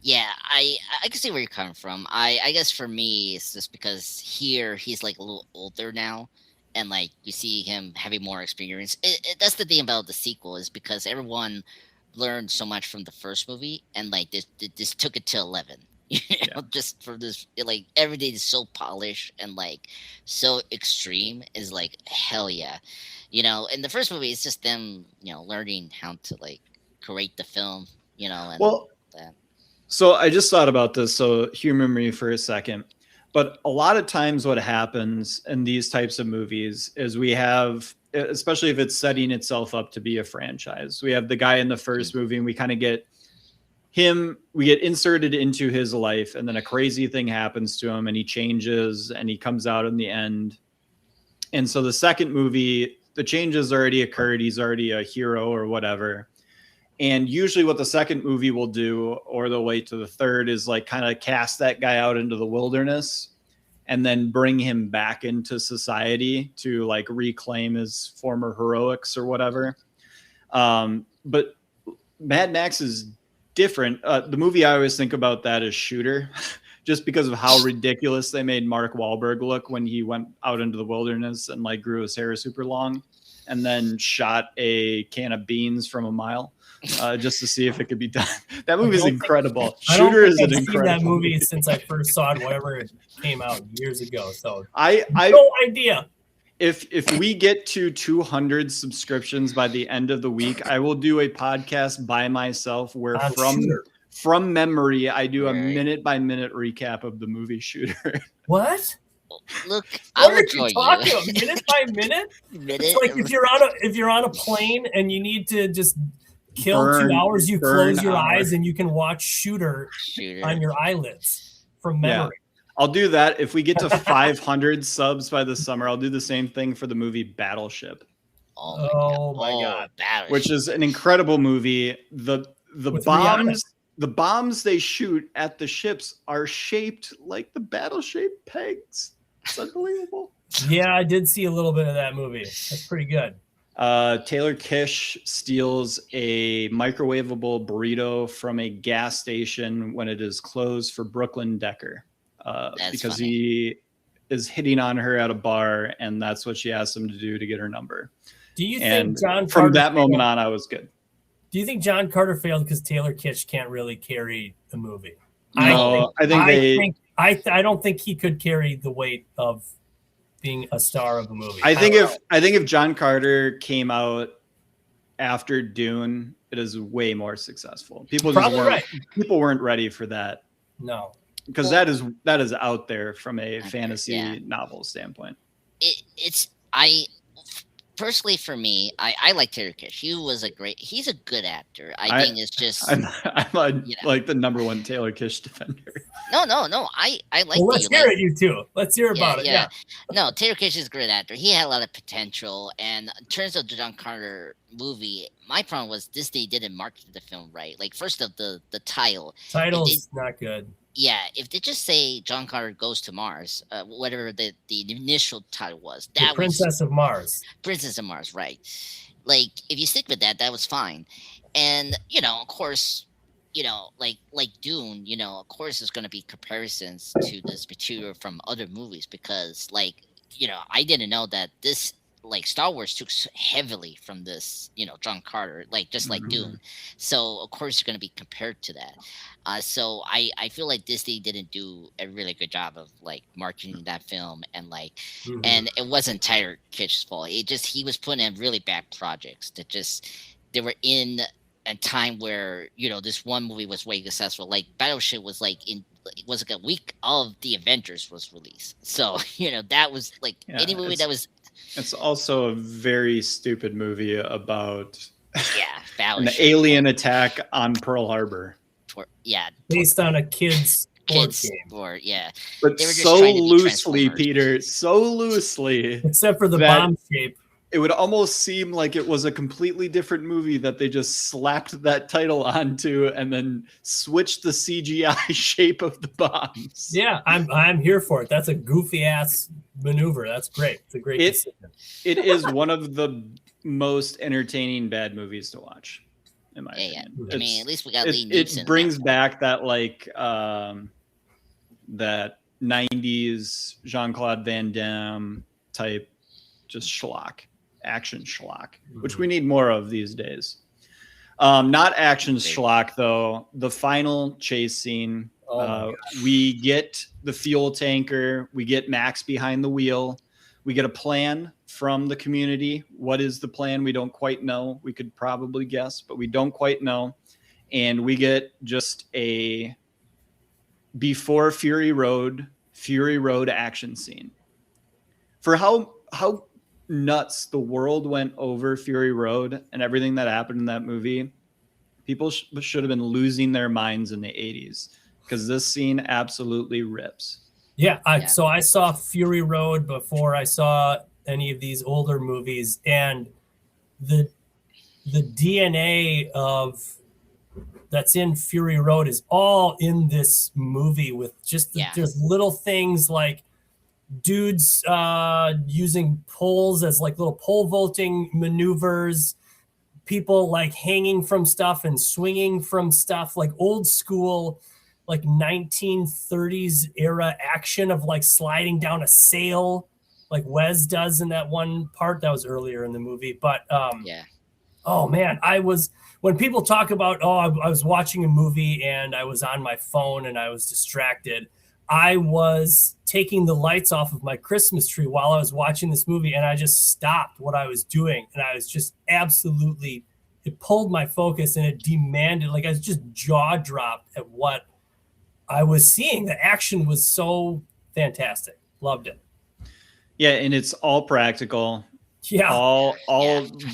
Yeah, I can see where you're coming from. I guess for me, it's just because here he's like a little older now, and like you see him having more experience. That's the thing about the sequel is because everyone learned so much from the first movie, and like this took it to 11. just for this, like everything is so polished and like so extreme is like hell yeah. In the first movie, it's just them, learning how to like create the film, and Well, that. so I just thought about this. So humor me for a second. But a lot of times what happens in these types of movies is we have, especially if it's setting itself up to be a franchise, we have the guy in the first movie and we kind of get we get inserted into his life, and then a crazy thing happens to him and he changes and he comes out in the end. And so the second movie, the changes already occurred. He's already a hero or whatever. And usually what the second movie will do, or they'll wait to the third, is like kind of cast that guy out into the wilderness and then bring him back into society to like reclaim his former heroics or whatever. But Mad Max is different. The movie I always think about that is Shooter, just because of how ridiculous they made Mark Wahlberg look when he went out into the wilderness and like grew his hair super long and then shot a can of beans from a mile. Just to see if it could be done. That movie is incredible. Shooter is an incredible that movie since I first saw it, whatever it came out years ago. So I no idea. If we get to 200 subscriptions by the end of the week, I will do a podcast by myself where from memory I do a minute by minute recap of the movie Shooter. What? Look, what are you talking about? Minute by minute? It's like if you're on a plane and you need to just kill 2 hours, you close your eyes and you can watch Shooter on your eyelids from memory. Yeah. I'll do that. If we get to 500 subs by the summer, I'll do the same thing for the movie Battleship. Oh my God. Battleship. Which is an incredible movie. The bombs they shoot at the ships are shaped like the battle-shaped pegs. It's unbelievable. Yeah, I did see a little bit of that movie. That's pretty good. Taylor Kish steals a microwavable burrito from a gas station when it is closed for Brooklyn Decker, because funny. he is hitting on her at a bar, and that's what she asked him to do to get her number. Do you think John Carter from that moment on, I was good. Do you think John Carter failed because Taylor Kish can't really carry the movie? No, I don't think he could carry the weight of being a star of a movie. I think if John Carter came out after Dune, it is way more successful. People weren't ready for that. No, because that is out there from a fantasy novel standpoint. Personally, for me, I like Taylor Kish. He's a good actor. I think it's just I'm like the number one Taylor Kish defender. No. I like. Well, let's hear it, you two. Let's hear about it. Yeah. No, Taylor Kish is a great actor. He had a lot of potential. And in terms of the John Carter movie, my problem was Disney didn't market the film right. Like, first of the title. Title's not good. Yeah, if they just say John Carter Goes to Mars, whatever the initial title was, Princess of Mars. Princess of Mars, right? Like, if you stick with that was fine. And of course, like Dune, of course, there's going to be comparisons to this material from other movies because, like, I didn't know that this. Like Star Wars took heavily from this, John Carter, like just like Dune. So of course you're going to be compared to that. So I feel like Disney didn't do a really good job of like marketing that film and like, and it wasn't Tyler Kish's fault. He was putting in really bad projects they were in a time where, this one movie was way successful. Like Battleship was like it was like a week of the Avengers was released. So, that was like any movie that was. It's also a very stupid movie about an alien attack on Pearl Harbor. Based on a kid's game. But so loosely, Peter, so loosely. Except for the bomb shape. It would almost seem like it was a completely different movie that they just slapped that title onto and then switched the CGI shape of the bombs. Yeah, I'm here for it. That's a goofy ass maneuver. That's great. It's a great decision. It is one of the most entertaining bad movies to watch, in my opinion. I mean, at least we got it brings back that like that 90s Jean-Claude Van Damme type just schlock. Action schlock, which we need more of these days. Not action schlock though. The final chase scene We get the fuel tanker. We get Max behind the wheel. We get a plan from the community. What is the plan? We don't quite know. We could probably guess, but we don't quite know. And we get just a before Fury Road action scene. For how nuts the world went over Fury Road and everything that happened in that movie, people should have been losing their minds in the 80s, because this scene absolutely rips. So I saw Fury Road before I saw any of these older movies, and the DNA of that's in Fury Road is all in this movie, with just just little things like dudes using poles as like little pole vaulting maneuvers, people like hanging from stuff and swinging from stuff, like old school, like 1930s era action of like sliding down a sail, like Wes does in that one part that was earlier in the movie. But oh man, when people talk about, I was watching a movie and I was on my phone and I was distracted, I was taking the lights off of my Christmas tree while I was watching this movie, and I just stopped what I was doing, and I was just absolutely, it pulled my focus and it demanded, like I was just jaw dropped at what I was seeing. The action was so fantastic. Loved it. Yeah, and it's all practical. Yeah. All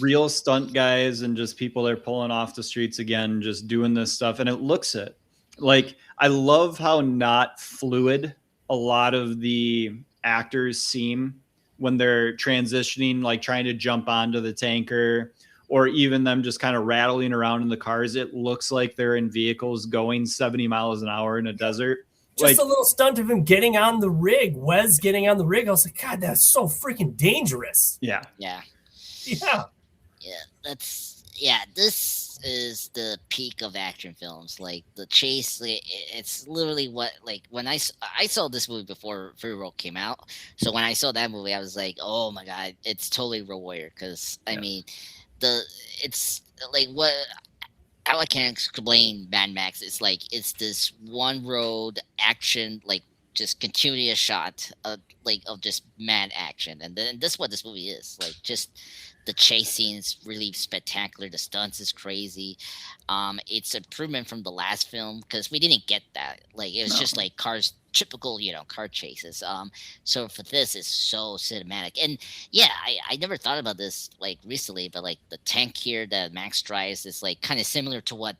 real stunt guys and just people that are pulling off the streets again, just doing this stuff, and it looks it. Like, I love how not fluid a lot of the actors seem when they're transitioning, like trying to jump onto the tanker, or even them just kind of rattling around in the cars. It looks like they're in vehicles going 70 miles an hour in a desert. Just a little stunt of him getting on the rig, Wes getting on the rig. I was like, God, that's so freaking dangerous. Yeah. This is the peak of action films. Like the chase, it's literally what, like when I saw this movie before Fury Road came out. So when I saw that movie, I was like, oh my God, it's totally Road Warrior. Because I mean, it's like what. How I can explain Mad Max is like it's this one road action, like just continuous shot of just mad action, and then this is what this movie is like. Just the chase scenes really spectacular. The stunts is crazy. It's improvement from the last film because we didn't get that. Like it was just like cars, typical car chases. So for this, it's so cinematic. And yeah, I never thought about this like recently, but like the tank here that Max drives is like kind of similar to what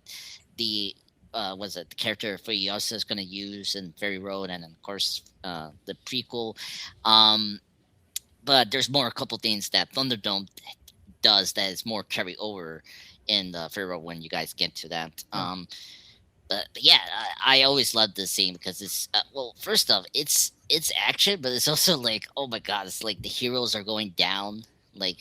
the the character Furiosa is going to use in Ferry Road, and of course the prequel. But there's a couple things that Thunderdome does that is more carry over in the Ferry Road when you guys get to that. But yeah, I always love this scene because it's first off, it's action, but it's also like, oh my God, it's like the heroes are going down, like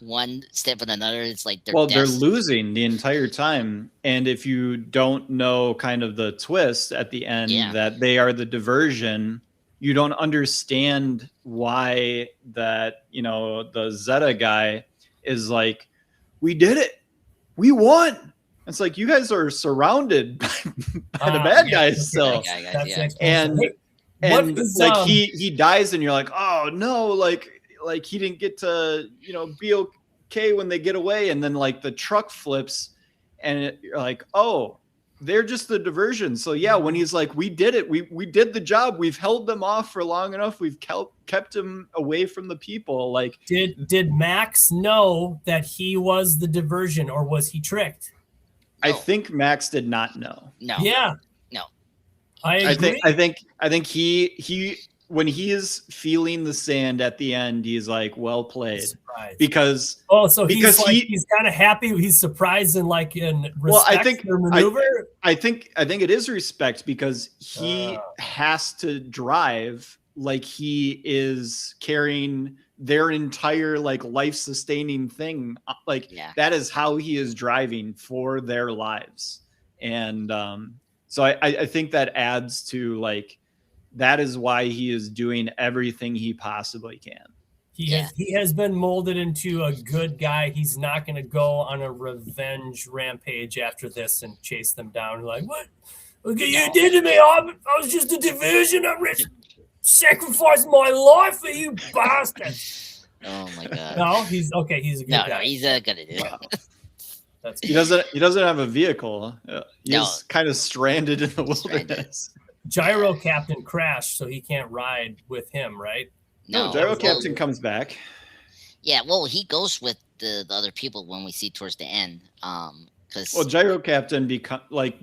one step and another. It's like they're losing the entire time, and if you don't know kind of the twist at the end that they are the diversion, you don't understand why that the Zeta guy is like, we did it, we won. It's like, you guys are surrounded by the bad guys still. And like he dies and you're like, oh no, like he didn't get to, be okay when they get away. And then like the truck flips and you're like, oh, they're just the diversion. So yeah, when he's like, we did it, we did the job, we've held them off for long enough, we've kept him away from the people. Like, did Max know that he was the diversion, or was he tricked? I think Max did not know. No. Yeah. No. I think he when he is feeling the sand at the end, he's like, well played. Because he's kind of happy, he's surprised and like in respect for maneuver. I think it is respect, because he has to drive like he is carrying their entire like life sustaining thing. Like that is how he is driving for their lives. And so I think that adds to like, that is why he is doing everything he possibly can. He has been molded into a good guy. He's not going to go on a revenge rampage after this and chase them down. Like, what? Look what you did to me. I was just a diversion. I sacrificed my life for you, bastard. Oh my god. No, he's okay. He's a good guy. No, he's a good dude. Wow. That's He doesn't have a vehicle. He's kind of stranded in the wilderness. Gyro Captain crashed, so he can't ride with him, right? No, Gyro Captain comes back. Yeah, well, he goes with the other people when we see towards the end. Because Gyro Captain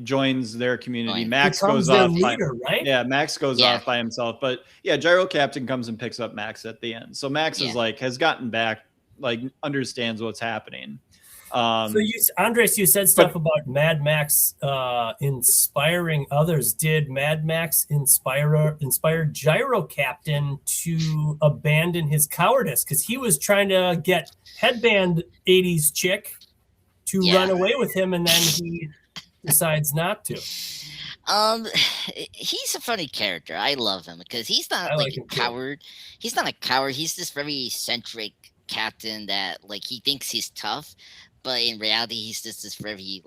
joins their community. Max becomes goes off leader, right? Yeah, Max goes off by himself. But yeah, Gyro Captain comes and picks up Max at the end. So Max is has gotten back, understands what's happening. So Andres, you said stuff about Mad Max inspiring others. Did Mad Max inspire Gyro Captain to abandon his cowardice? Because he was trying to get headband 80s chick to run away with him, and then he decides not to. He's a funny character. I love him because he's not a coward. He's not a coward. He's this very eccentric captain that he thinks he's tough, but in reality he's just this very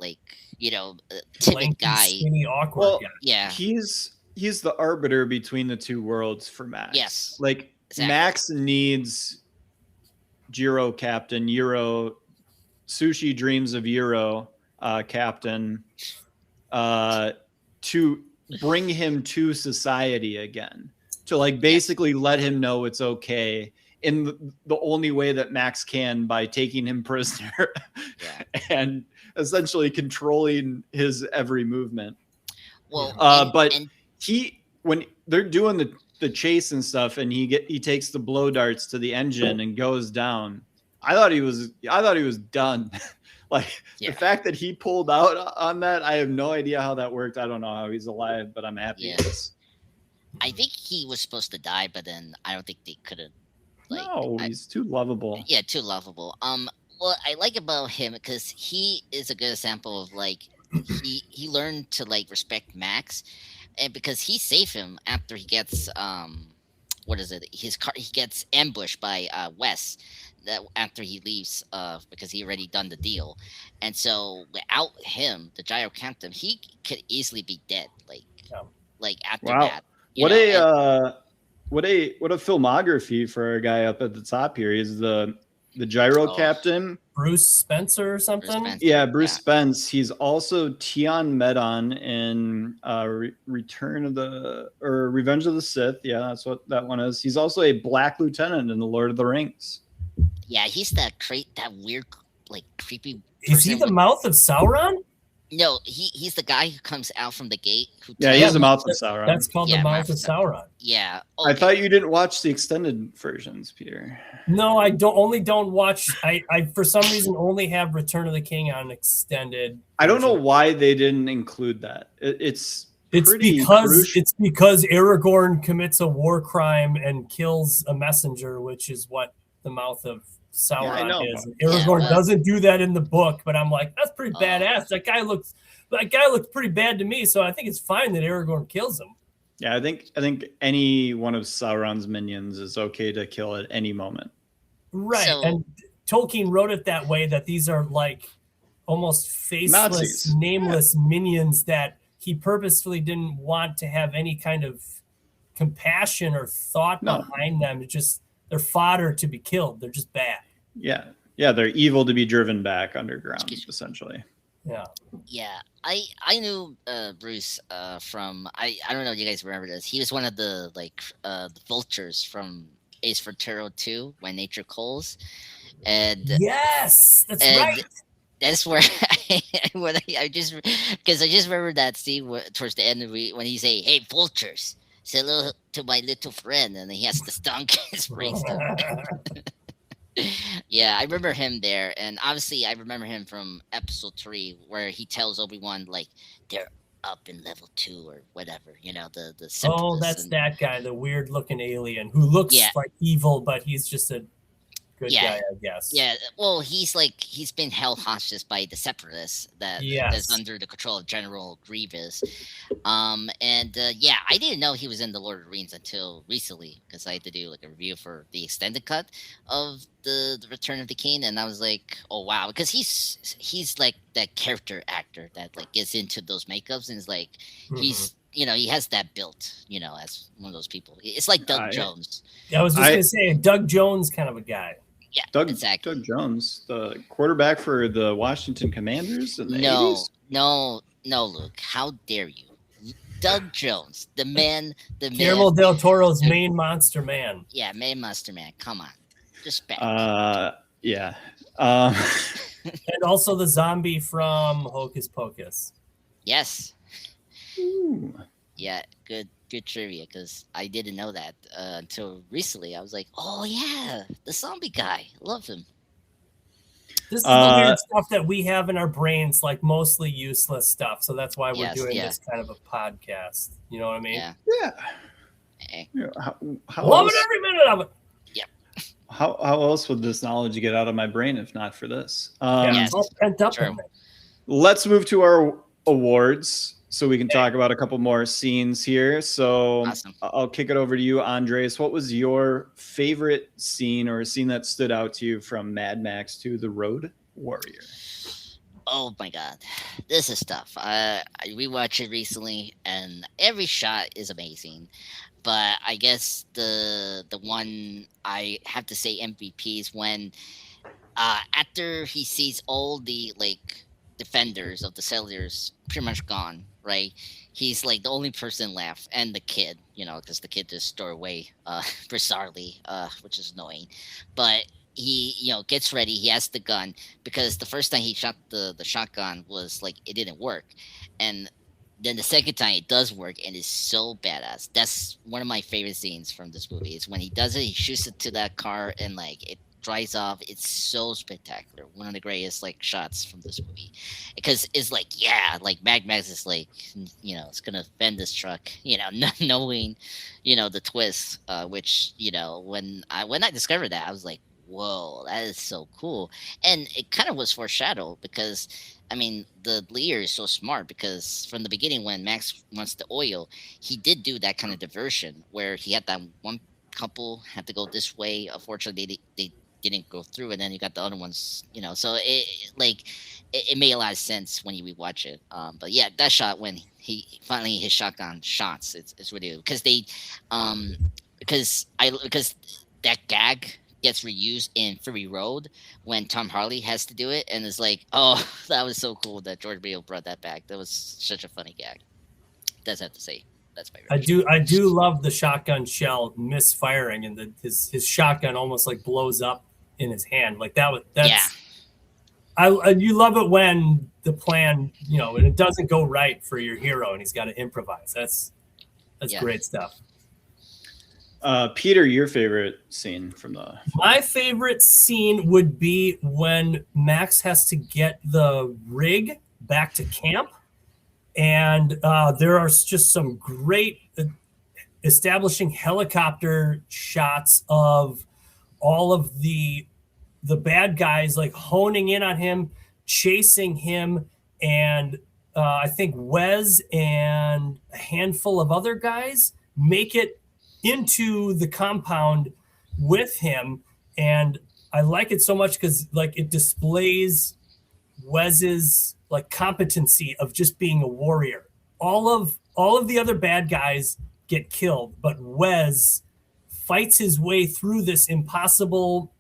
timid guy. Skinny, awkward guy. Yeah. He's the arbiter between the two worlds for Max. Yes. Exactly. Max needs Gyro Captain, Sushi dreams of Euro Captain to bring him to society again, to basically let him know it's okay in the only way that Max can, by taking him prisoner and essentially controlling his every movement. Well, when they're doing the chase and stuff, and he takes the blow darts to the engine and goes down, I thought he was done. The fact that he pulled out on that, I have no idea how that worked. I don't know how he's alive, but I'm happy. Yes. I think he was supposed to die, but then I don't think they could have. He's too lovable. Yeah, too lovable. What I like about him, because he is a good example of he learned to respect Max, and because he saved him after he gets his car, he gets ambushed by Wes. That after he leaves, because he already done the deal, and so without him, the Gyro Captain, he could easily be dead. After that. What a filmography for a guy up at the top here. He's the Gyro Captain, Bruce Spencer or something. Bruce Spence. He's also Tion Medon in Revenge of the Sith. Yeah, that's what that one is. He's also a Black Lieutenant in the Lord of the Rings. Yeah, he's that weird, creepy. Is he the mouth of Sauron? No, he's the guy who comes out from the gate. He's the mouth of Sauron. That's called the mouth of Sauron. Yeah. I thought you didn't watch the extended versions, Peter. No, I don't watch. I for some reason only have Return of the King on extended. I don't know why they didn't include that. It's because Aragorn commits a war crime and kills a messenger, which is what the mouth of Sauron is. Aragorn doesn't do that in the book, but I'm like, that's pretty badass. That guy looks pretty bad to me, so I think it's fine that Aragorn kills him. Yeah, I think any one of Sauron's minions is okay to kill at any moment. Right, and Tolkien wrote it that way, that these are almost faceless, Nazis. Nameless minions that he purposefully didn't want to have any kind of compassion or thought behind them. It's just they're fodder to be killed. They're just bad. Yeah, they're evil to be driven back underground, essentially. Yeah, I knew Bruce from I don't know if you guys remember this. He was one of the the vultures from Ace Ventura 2, When Nature Calls, and yes, that's right. That's where I just remember that scene towards the end when he say, "Hey, vultures, say hello to my little friend," and then he has to stunk his brains. Yeah, I remember him there, and obviously I remember him from episode 3 where he tells Obi-Wan they're up in level 2 or whatever, the that's that guy, the weird looking alien who looks like evil, but he's just a good guy, I guess. Yeah, well, he's been held hostage by the separatists that's under the control of General Grievous. Yeah, I didn't know he was in the Lord of the Rings until recently because I had to do like a review for the extended cut of the Return of the King, and I was like, oh wow, because he's like that character actor that like gets into those makeups and is like he's he has that built as one of those people. It's like Doug Jones. Yeah, I was just gonna say Doug Jones kind of a guy. Yeah, exactly. Doug Jones, the quarterback for the Washington Commanders in the 80s? No, Luke. How dare you? Doug Jones, the man. Guillermo del Toro's main monster man. Yeah, main monster man. Come on. Respect. Yeah. And also the zombie from Hocus Pocus. Yes. Ooh. Yeah, good trivia because I didn't know that until recently. I was like, oh yeah, the zombie guy. Love him. This is the weird stuff that we have in our brains, like mostly useless stuff. So that's why we're doing this kind of a podcast. You know what I mean? Yeah. How Love else, it every minute of it. Yep. How else would this knowledge get out of my brain if not for this? It's all pent up in there. Let's move to our awards so we can talk about a couple more scenes here. So awesome. I'll kick it over to you, Andres. What was your favorite scene or a scene that stood out to you from Mad Max to The Road Warrior? Oh my God, this is tough. I rewatched it recently, and every shot is amazing. But I guess the one I have to say MVP is when after he sees all the defenders of the settlers pretty much gone, right? He's like the only person left, and the kid, because the kid just tore away bizarrely, which is annoying. But he, gets ready. He has the gun because the first time he shot the shotgun was like it didn't work, and then the second time it does work, and it's so badass. That's one of my favorite scenes from this movie. Is when he does it, he shoots it to that car, and like it dries off. It's so spectacular. One of the greatest shots from this movie, because it's like Mad Max is like it's gonna fend this truck, not knowing the twist, which when I discovered that, I was like, whoa, that is so cool. And it kind of was foreshadowed because the leader is so smart, because from the beginning when Max wants the oil, he did do that kind of diversion where he had that one couple had to go this way. Unfortunately, they didn't go through, and then you got the other ones, so it made a lot of sense when you rewatch it. But yeah, that shot when he finally his shotgun shots, it's really good because because that gag gets reused in Fury Road when Tom Hardy has to do it, and it's like, oh, that was so cool that George Bale brought that back. That was such a funny gag. Does have to say. That's my favorite. I do love the shotgun shell misfiring, and his shotgun almost like blows up in his hand. Like that's you love it when the plan, and it doesn't go right for your hero and he's got to improvise. That's great stuff. Peter, your favorite scene from My favorite scene would be when Max has to get the rig back to camp. And there are just some great establishing helicopter shots of all of the bad guys honing in on him, chasing him, and I think Wes and a handful of other guys make it into the compound with him. And I like it so much because it displays Wes's competency of just being a warrior. All of the other bad guys get killed, but Wes fights his way through this impossible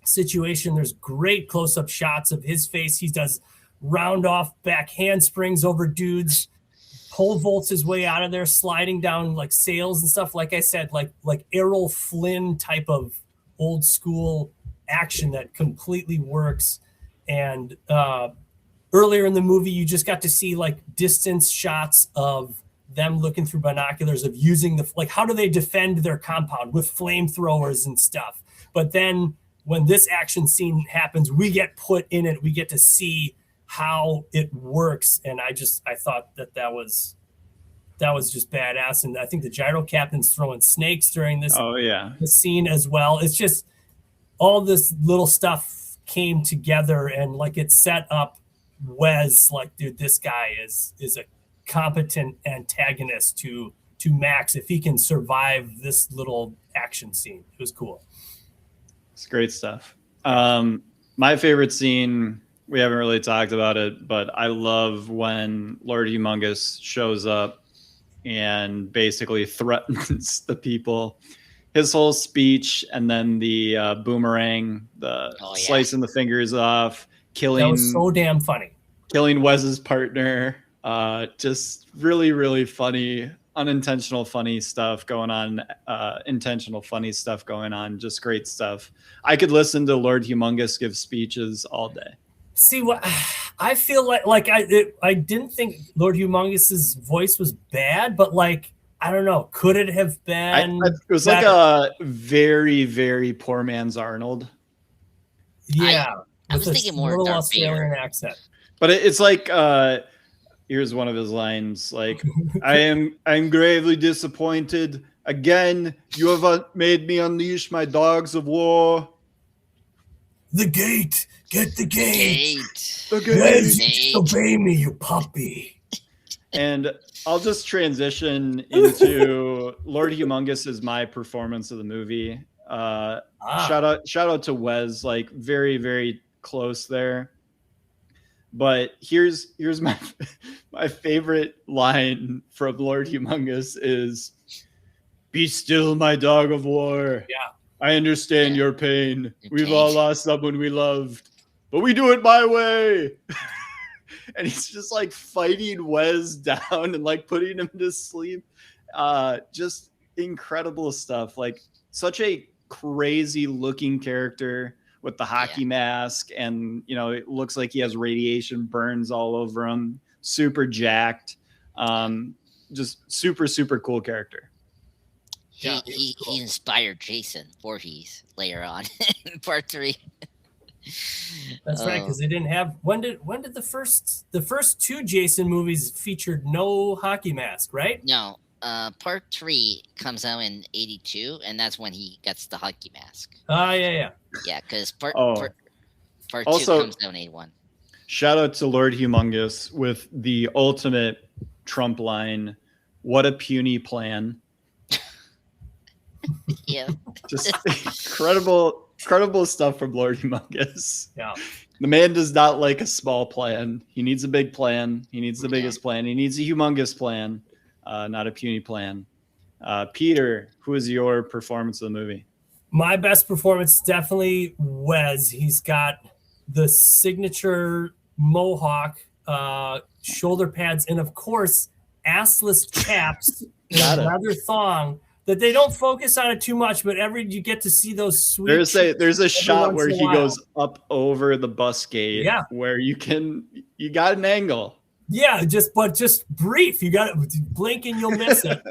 situation. There's great close-up shots of his face. He does round off back handsprings over dudes, pole vaults his way out of there, sliding down sails and stuff. Like I said, like Errol Flynn type of old school action that completely works. And earlier in the movie, you just got to see distance shots of them looking through binoculars of using how do they defend their compound with flamethrowers and stuff. But then when this action scene happens, we get put in it. We get to see how it works. And I thought that was just badass. And I think the Gyro Captain's throwing snakes during this, this scene as well. It's just, all this little stuff came together, and like it set up Wes, like, dude, this guy is a competent antagonist to Max if he can survive this little action scene. It was cool. It's great stuff. My favorite scene, we haven't really talked about it, but I love when Lord Humongous shows up and basically threatens the people. His whole speech, and then the boomerang, slicing the fingers off, killing. That was so damn funny. Killing Wes's partner. Just really, really funny, unintentional funny stuff going on, intentional funny stuff going on. Just great stuff. I could listen to Lord Humongous give speeches all day. See, what I feel like I didn't think Lord Humongous's voice was bad, but like, I don't know, could it have been? It was like a very, very poor man's Arnold. Yeah, I was thinking more little Darth Australian Vader accent. But it's like, here's one of his lines, like, I'm gravely disappointed. Again, you have made me unleash my dogs of war. The gate, get the gate. The Yes, gate. obey me, you puppy. And I'll just transition into Lord Humongous is my performance of the movie. Shout out to Wes, like very, very close there. But here's my favorite line from Lord Humongous is, "Be still, my dog of war. Yeah. I understand your pain. We've all lost someone we loved, but we do it my way." And he's just like fighting Wes down and like putting him to sleep. Just incredible stuff. Like such a crazy looking character with the hockey mask, and it looks like he has radiation burns all over him. Super jacked. Just super, super cool character. He inspired Jason Voorhees later on in part 3. That's right, because they didn't have. When did the first 2 Jason movies featured no hockey mask, right? No, part 3 comes out in 82, and that's when he gets the hockey mask. Yeah, because part 2 also, comes out in 81. Shout out to Lord Humongous with the ultimate Trump line, "What a puny plan." Yeah, just incredible stuff from Lord Humongous. Yeah, the man does not like a small plan. He needs a big plan. He needs the biggest plan. He needs a humongous plan, not a puny plan. Peter, who is your performance of the movie? My best performance, definitely Wes. He's got the signature mohawk, shoulder pads, and of course, assless chaps in a leather thong. That they don't focus on it too much, but you get to see those sweet. There's a shot where he goes up over the bus gate. Yeah, where you got an angle. Yeah, just brief. You got to blink and you'll miss it.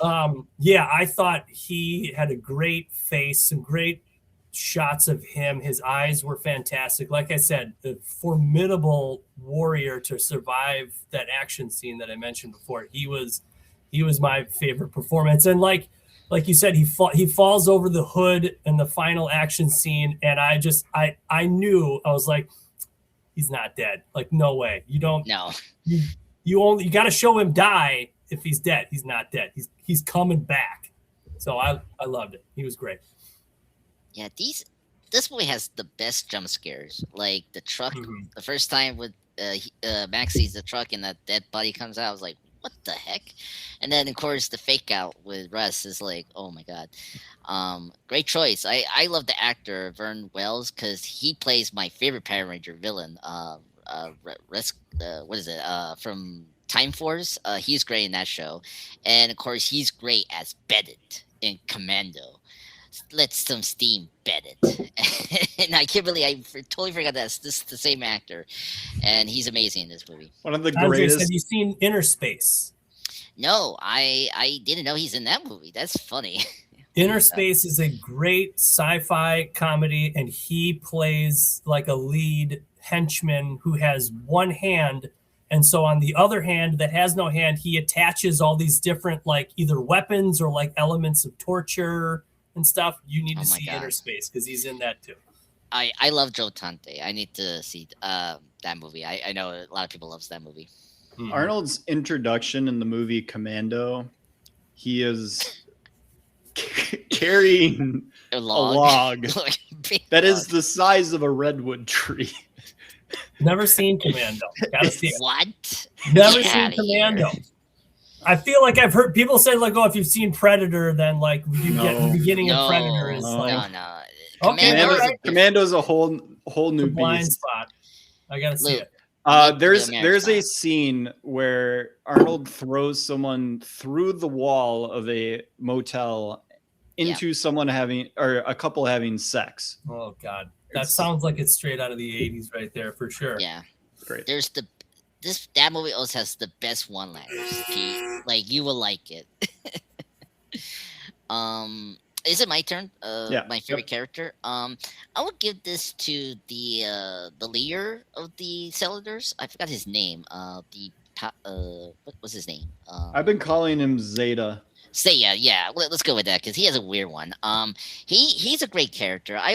I thought he had a great face, some great shots of him. His eyes were fantastic. Like I said, the formidable warrior to survive that action scene that I mentioned before. He was my favorite performance. And like you said, he falls over the hood in the final action scene. And I knew, I was like, he's not dead. Like, no way. You don't. No. You got to show him die if he's dead. He's not dead. He's coming back. So I loved it. He was great. Yeah, this movie has the best jump scares. Like the truck, the first time with Max sees the truck and that dead body comes out, I was like, what the heck? And then of course the fake out with Russ is like, oh my god. Great choice. I love the actor Vern Wells because he plays my favorite Power Ranger villain, what is it, from Time Force. He's great in that show, and of course he's great as Bennett in Commando. Let some steam, Bennett. And I totally forgot that's the same actor, and he's amazing in this movie. One of the greatest. Have you seen Inner Space? No, I didn't know he's in that movie. That's funny. Inner Space is a great sci-fi comedy, and he plays like a lead henchman who has one hand, and so on the other hand that has no hand, he attaches all these different like either weapons or like elements of torture and stuff, you need Oh to my see God. Inner Space because he's in that too. I love Joe Tante. I need to see that movie. I know a lot of people loves that movie. Mhm. Arnold's introduction in the movie Commando, he is carrying A a log. log Big that is log. the size of a redwood tree. Never seen Commando. Gotta see it. What? Never Get seen outta here. Commando. I feel like I've heard people say like, "Oh, if you've seen Predator, then like you get the No. beginning of No, Predator is no. like no. Okay, Commando all is right. Commando's a whole the new blind beast. spot. I gotta see Luke, it. There's the a marathon. scene where Arnold throws someone through the wall of a motel into someone having, or a couple having sex. Oh God, that It's sounds like it's straight out of the '80s right there for sure. Yeah. great. There's that movie also has the best one-liners, Pete. Like you will like it. Is it my turn? Yeah. My favorite character. I would give this to the leader of the Celladors. I forgot his name. What was his name? I've been calling him Zeta. Say yeah. Let's go with that because he has a weird one. He's a great character. I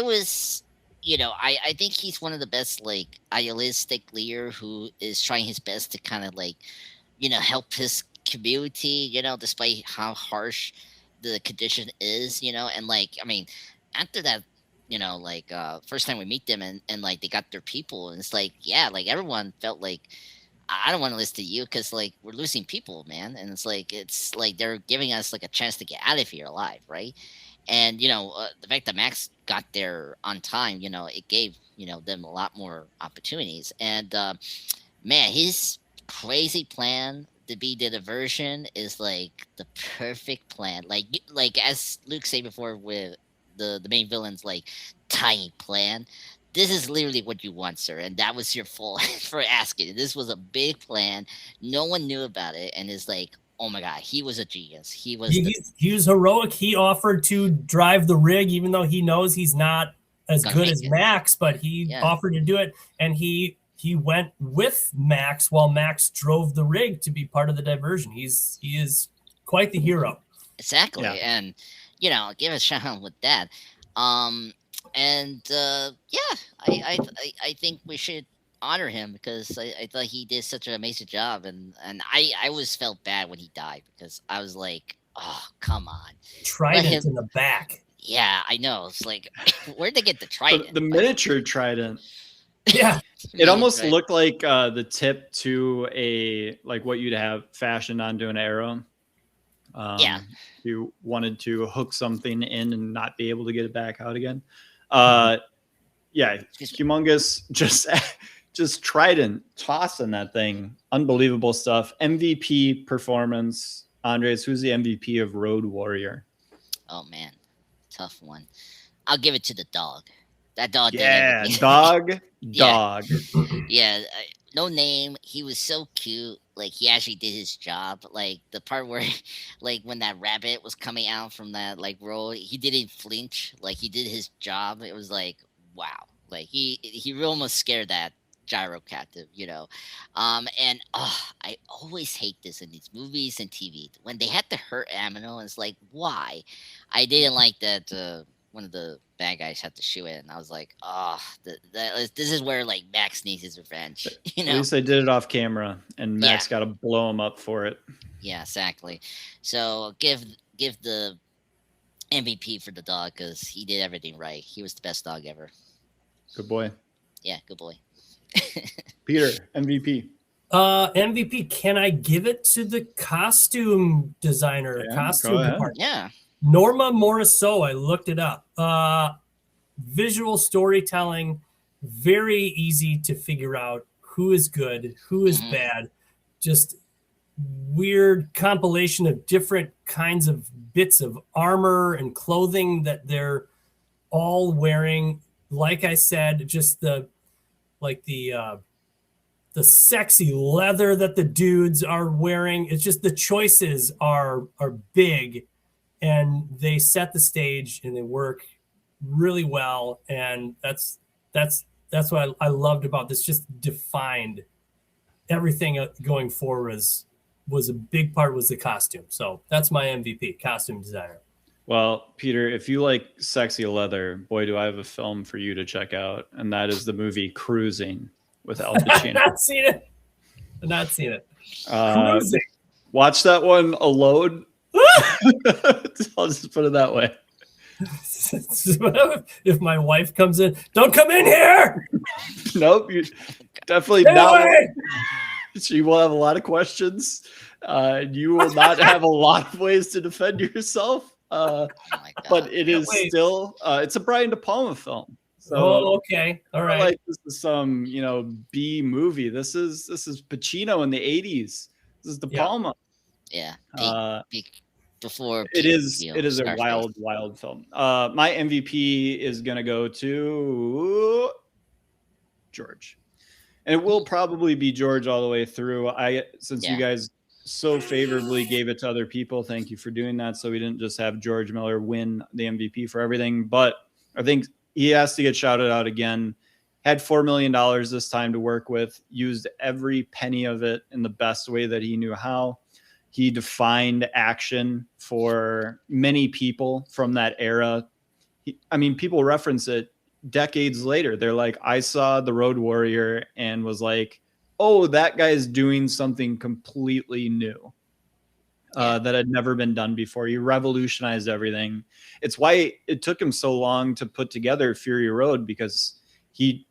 think he's one of the best like idealistic leader who is trying his best to kind of like, help his community. Despite how harsh the condition is. And like I mean, after that. First time we meet them and like they got their people and it's like like everyone felt like I don't want to listen to you because like we're losing people, man, and it's like they're giving us like a chance to get out of here alive, right? And the fact that Max got there on time, it gave them a lot more opportunities. And man, his crazy plan to be the diversion is like the perfect plan. Like as Luke said before with the main villain's like tiny plan. This is literally what you want, sir, and that was your fault for asking. This was a big plan. No one knew about it, and it's like, oh my god, he was a genius. He was. He was heroic. He offered to drive the rig, even though he knows he's not as good as Max, but he offered to do it, and he went with Max while Max drove the rig to be part of the diversion. He is quite the hero. Exactly, and give a shout out with that. I think we should honor him because I thought he did such an amazing job, and I always felt bad when he died because I was like, oh come on, trident in the back. Yeah, I know. It's like, where'd they get the trident? The miniature trident. Yeah, it almost looked like the tip to a like what you'd have fashioned onto an arrow. You wanted to hook something in and not be able to get it back out again. Humongous just trident tossing that thing. Unbelievable stuff. MVP performance. Andres, who's the MVP of Road Warrior? Oh man, tough one. I'll give it to the dog. That dog did everything. Dog. Yeah, no name. He was so cute. Like he actually did his job. Like the part where, like when that rabbit was coming out from that like roll, he didn't flinch. Like he did his job. It was like wow. Like he almost scared that Gyro Captain, and I always hate this in these movies and TV when they had to hurt Amino. It's like why? I didn't like that. One of the bad guys had to shoot it, and I was like, this is where like Max needs his revenge. At least they did it off camera, and Max got to blow him up for it. Yeah, exactly. So give the MVP for the dog because he did everything right. He was the best dog ever. Good boy. Yeah, good boy. Peter, MVP. MVP. Can I give it to the costume designer? Costume department? Yeah. Norma Morisot, I looked it up. Visual storytelling, very easy to figure out who is good, who is bad. Just weird compilation of different kinds of bits of armor and clothing that they're all wearing. Like I said, just the sexy leather that the dudes are wearing. It's just the choices are big. And they set the stage and they work really well. And that's what I loved about this. Just defined everything going forward was a big part was the costume. So that's my MVP, costume designer. Well, Peter, if you like sexy leather, boy, do I have a film for you to check out, and that is the movie Cruising with Al Pacino. Not seen it. Not seen it. Cruising. Watch that one alone. I'll just put it that way. If my wife comes in, don't come in here. Nope, you definitely Stay not. away! She will have a lot of questions. You will not have a lot of ways to defend yourself. But it is still it's a Brian De Palma film. So okay, all right. Like this is some B movie. This is Pacino in the 80s. This is De Palma. Yeah. Before it is a wild film. My MVP is gonna go to George, and it will probably be George all the way through. You guys so favorably gave it to other people, thank you for doing that, so we didn't just have George Miller win the MVP for everything. But I think he has to get shouted out again. Had $4 million this time to work with, used every penny of it in the best way that he knew how. He defined action for many people from that era. People reference it decades later. They're like, I saw The Road Warrior and was like, oh, that guy's doing something completely new that had never been done before. He revolutionized everything. It's why it took him so long to put together Fury Road, because he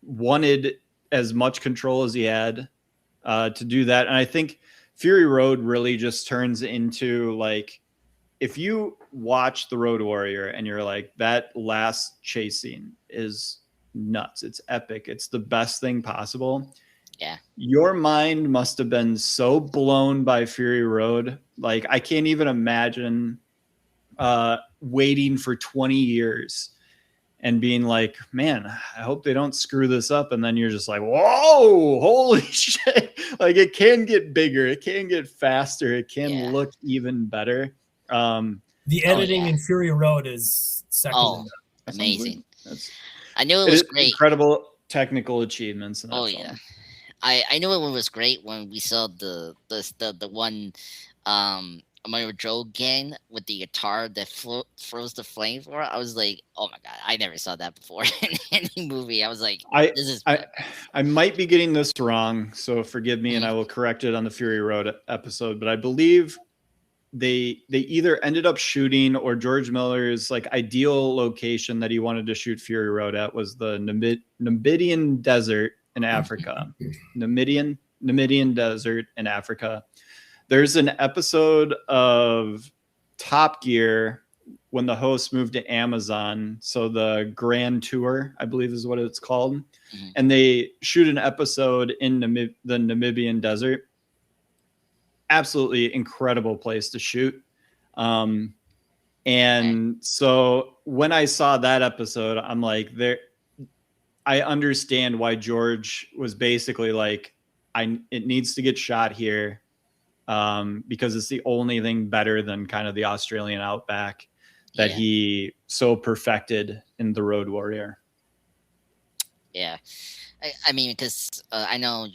wanted as much control as he had to do that. And I think Fury Road really just turns into, like, if you watch The Road Warrior and you're like, that last chase scene is nuts. It's epic. It's the best thing possible. Yeah. Your mind must have been so blown by Fury Road. Like, I can't even imagine waiting for 20 years and being like, man, I hope they don't screw this up. And then you're just like, whoa, holy shit. Like, it can get bigger. It can get faster. It can look even better. The editing in Fury Road is second to none. Amazing. I knew it was great. Incredible technical achievements in that film. Yeah. I knew it was great when we saw the one Mario Joe gang with the guitar that throws the flame for it. I was like, oh my god, I never saw that before in any movie. I was like, I might be getting this wrong, so forgive me, and I will correct it on the Fury Road episode. But I believe they either ended up shooting, or George Miller's like ideal location that he wanted to shoot Fury Road at was the Namibian desert in Africa. Namibian desert in Africa. There's an episode of Top Gear when the host moved to Amazon. So the Grand Tour, I believe is what it's called. Mm-hmm. And they shoot an episode in the Namibian desert. Absolutely incredible place to shoot. So when I saw that episode, I'm like, I understand why George was basically like, it needs to get shot here. Because it's the only thing better than kind of the Australian outback that he so perfected in The Road Warrior. Yeah. I mean, because I know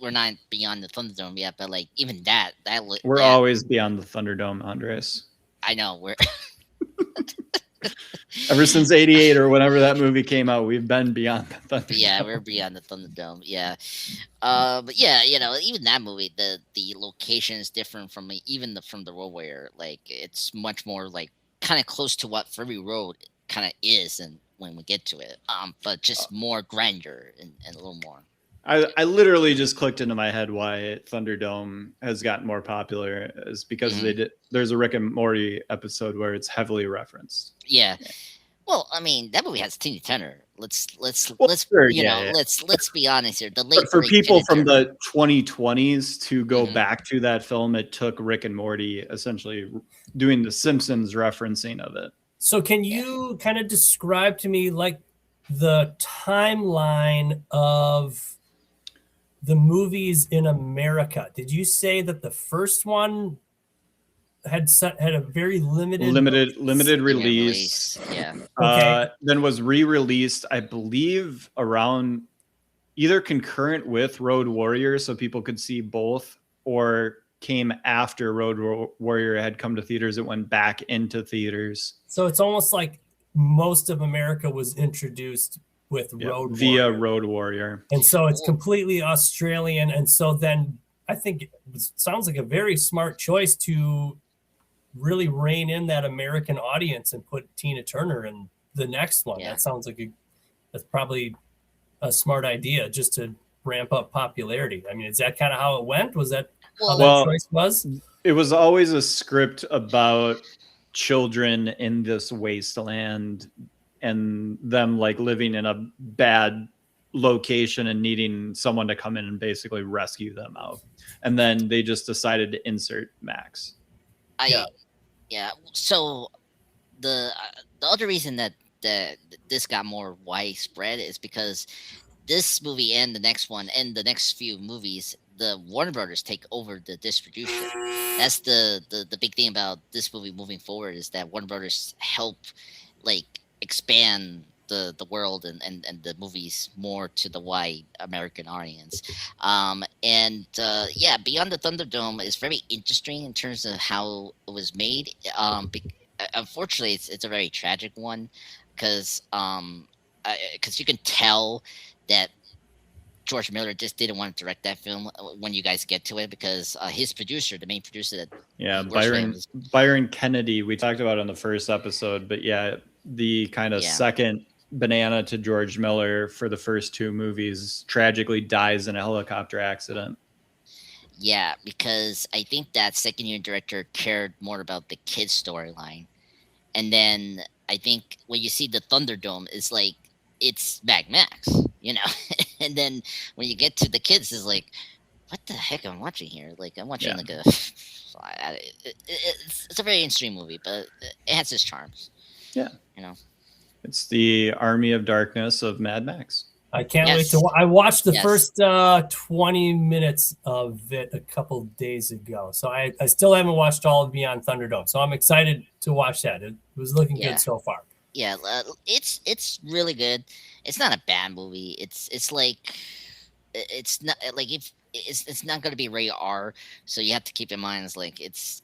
we're not beyond the Thunderdome yet, but like even we're always beyond the Thunderdome, Andres. I know we're ever since '88 or whenever that movie came out, we've been beyond the Thunderdome. Yeah, we're beyond the Thunderdome. Yeah, but yeah, even that movie, the location is different from from the Road Warrior. Like, it's much more like kind of close to what Fury Road kind of is, and when we get to it, but just more grandeur and a little more. I literally just clicked into my head why Thunderdome has gotten more popular is because there's a Rick and Morty episode where it's heavily referenced. Yeah. Well, I mean, that movie has Tina Turner. Let's be honest here. For people from the 2020s to go back to that film, it took Rick and Morty essentially doing the Simpsons referencing of it. So can you kind of describe to me like the timeline of the movies in America? Did you say that the first one had a very limited release? Yeah. Okay. Then was re-released, I believe, around either concurrent with Road Warrior, so people could see both, or came after Warrior had come to theaters. It went back into theaters. So it's almost like most of America was introduced with via Road Warrior. And so it's completely Australian. And so then I think it sounds like a very smart choice to really rein in that American audience and put Tina Turner in the next one. That sounds like that's probably a smart idea, just to ramp up popularity. I mean, is that kind of how it went? Was that how that choice was? It was always a script about children in this wasteland and them like living in a bad location and needing someone to come in and basically rescue them out. And then they just decided to insert Max. So the other reason that this got more widespread is because this movie and the next one and the next few movies, the Warner Brothers take over the distribution. That's the big thing about this movie moving forward, is that Warner Brothers help like expand the world and the movies more to the wide American audience. Beyond the Thunderdome is very interesting in terms of how it was made. Unfortunately, it's a very tragic one, because you can tell that George Miller just didn't want to direct that film when you guys get to it, because his producer, the main producer Byron Kennedy, we talked about on the first episode, but the kind of second banana to George Miller for the first two movies tragically dies in a helicopter accident. Yeah, because I think that second year director cared more about the kids' storyline. And then I think when you see the Thunderdome, it's like, it's Mad Max, you know? And then when you get to the kids, it's like, what the heck am I watching here? Like, I'm watching like a... It's a very interesting movie, but it has its charms. Yeah. You know? It's the Army of Darkness of Mad Max. I can't wait to. I watched the first 20 minutes of it a couple days ago, so I still haven't watched all of Beyond Thunderdome. So I'm excited to watch that. It was looking good so far. Yeah, it's really good. It's not a bad movie. It's like, it's not like, if it's not going to be rated R, so you have to keep in mind it's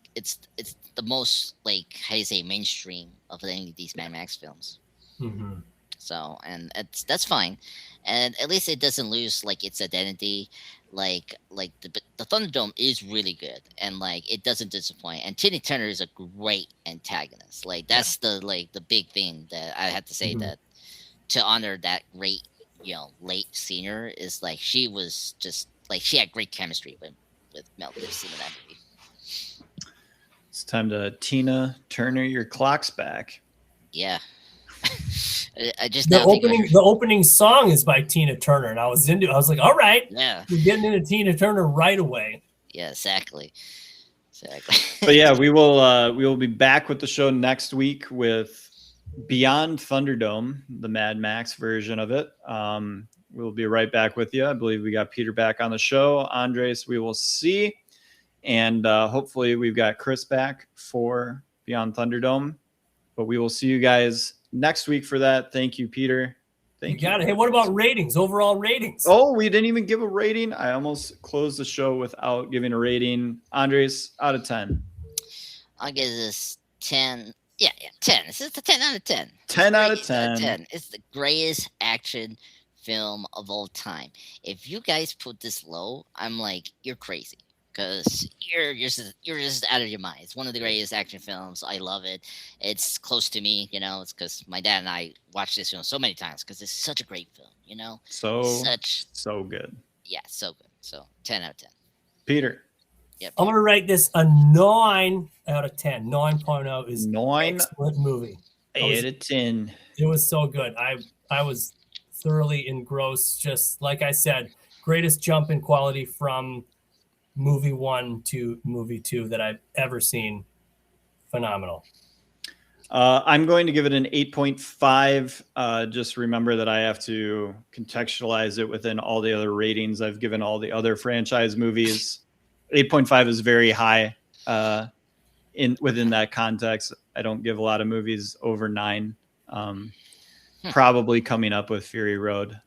the most, like, how do you say, mainstream of any of these Mad Max films. Mm-hmm. So, and that's fine, and at least it doesn't lose like its identity. Like the Thunderdome is really good, and like it doesn't disappoint. And Tina Turner is a great antagonist. Like that's the big thing that I have to say, that to honor that great, late senior, is like she was just like, she had great chemistry with Mel Gibson in that movie. It's time to Tina Turner your clocks back. Yeah. I just the opening song is by Tina Turner, and I was like, all right, we're getting into Tina Turner right away. Yeah, exactly. But yeah, we will be back with the show next week with Beyond Thunderdome, the Mad Max version of it. We'll be right back with you. I believe we got Peter back on the show. Andres, we will see, and hopefully we've got Chris back for Beyond Thunderdome. But we will see you guys next week for that. Thank you, Peter. Thank you. Got it. Hey, what about ratings? Overall ratings? Oh, we didn't even give a rating. I almost closed the show without giving a rating. Andres, out of 10. I'll give this 10. Yeah, 10. This is a 10 out of 10. 10 out of 10. It's the greatest action film of all time. If you guys put this low, I'm like, you're crazy. Because you're just out of your mind. It's one of the greatest action films. I love it. It's close to me, It's because my dad and I watched this film so many times because it's such a great film, So good. Yeah, so good. So 10 out of 10. Peter. Yep. I'm gonna rate this a 9 out of 10. 9.0 is 9. Excellent movie. 8 out of 10. It was so good. I was thoroughly engrossed. Just like I said, greatest jump in quality from movie 1 to movie 2 that I've ever seen. Phenomenal. I'm going to give it an 8.5. Just remember that I have to contextualize it within all the other ratings I've given all the other franchise movies. 8.5 is very high within that context. I don't give a lot of movies over 9. Probably coming up with Fury Road.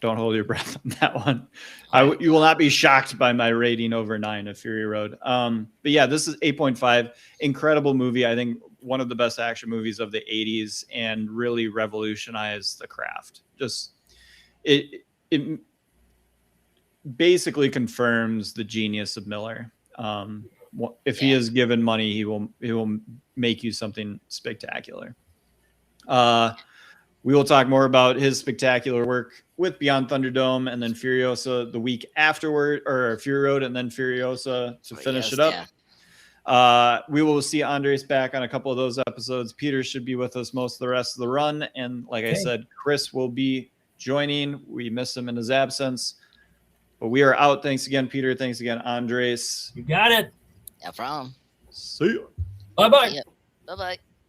don't hold your breath on that one. All right. You will not be shocked by my rating over 9 of Fury Road. But yeah, this is 8.5. Incredible movie. I think one of the best action movies of the 80s and really revolutionized the craft. Just it basically confirms the genius of Miller. If he is given money, he will make you something spectacular. We will talk more about his spectacular work with Beyond Thunderdome and then Furiosa the week afterward, or Fury Road and then Furiosa to finish it up. Yeah. We will see Andres back on a couple of those episodes. Peter should be with us most of the rest of the run. And like I said, Chris will be joining. We miss him in his absence. But we are out. Thanks again, Peter. Thanks again, Andres. You got it. No problem. See you. Bye-bye. Bye-bye.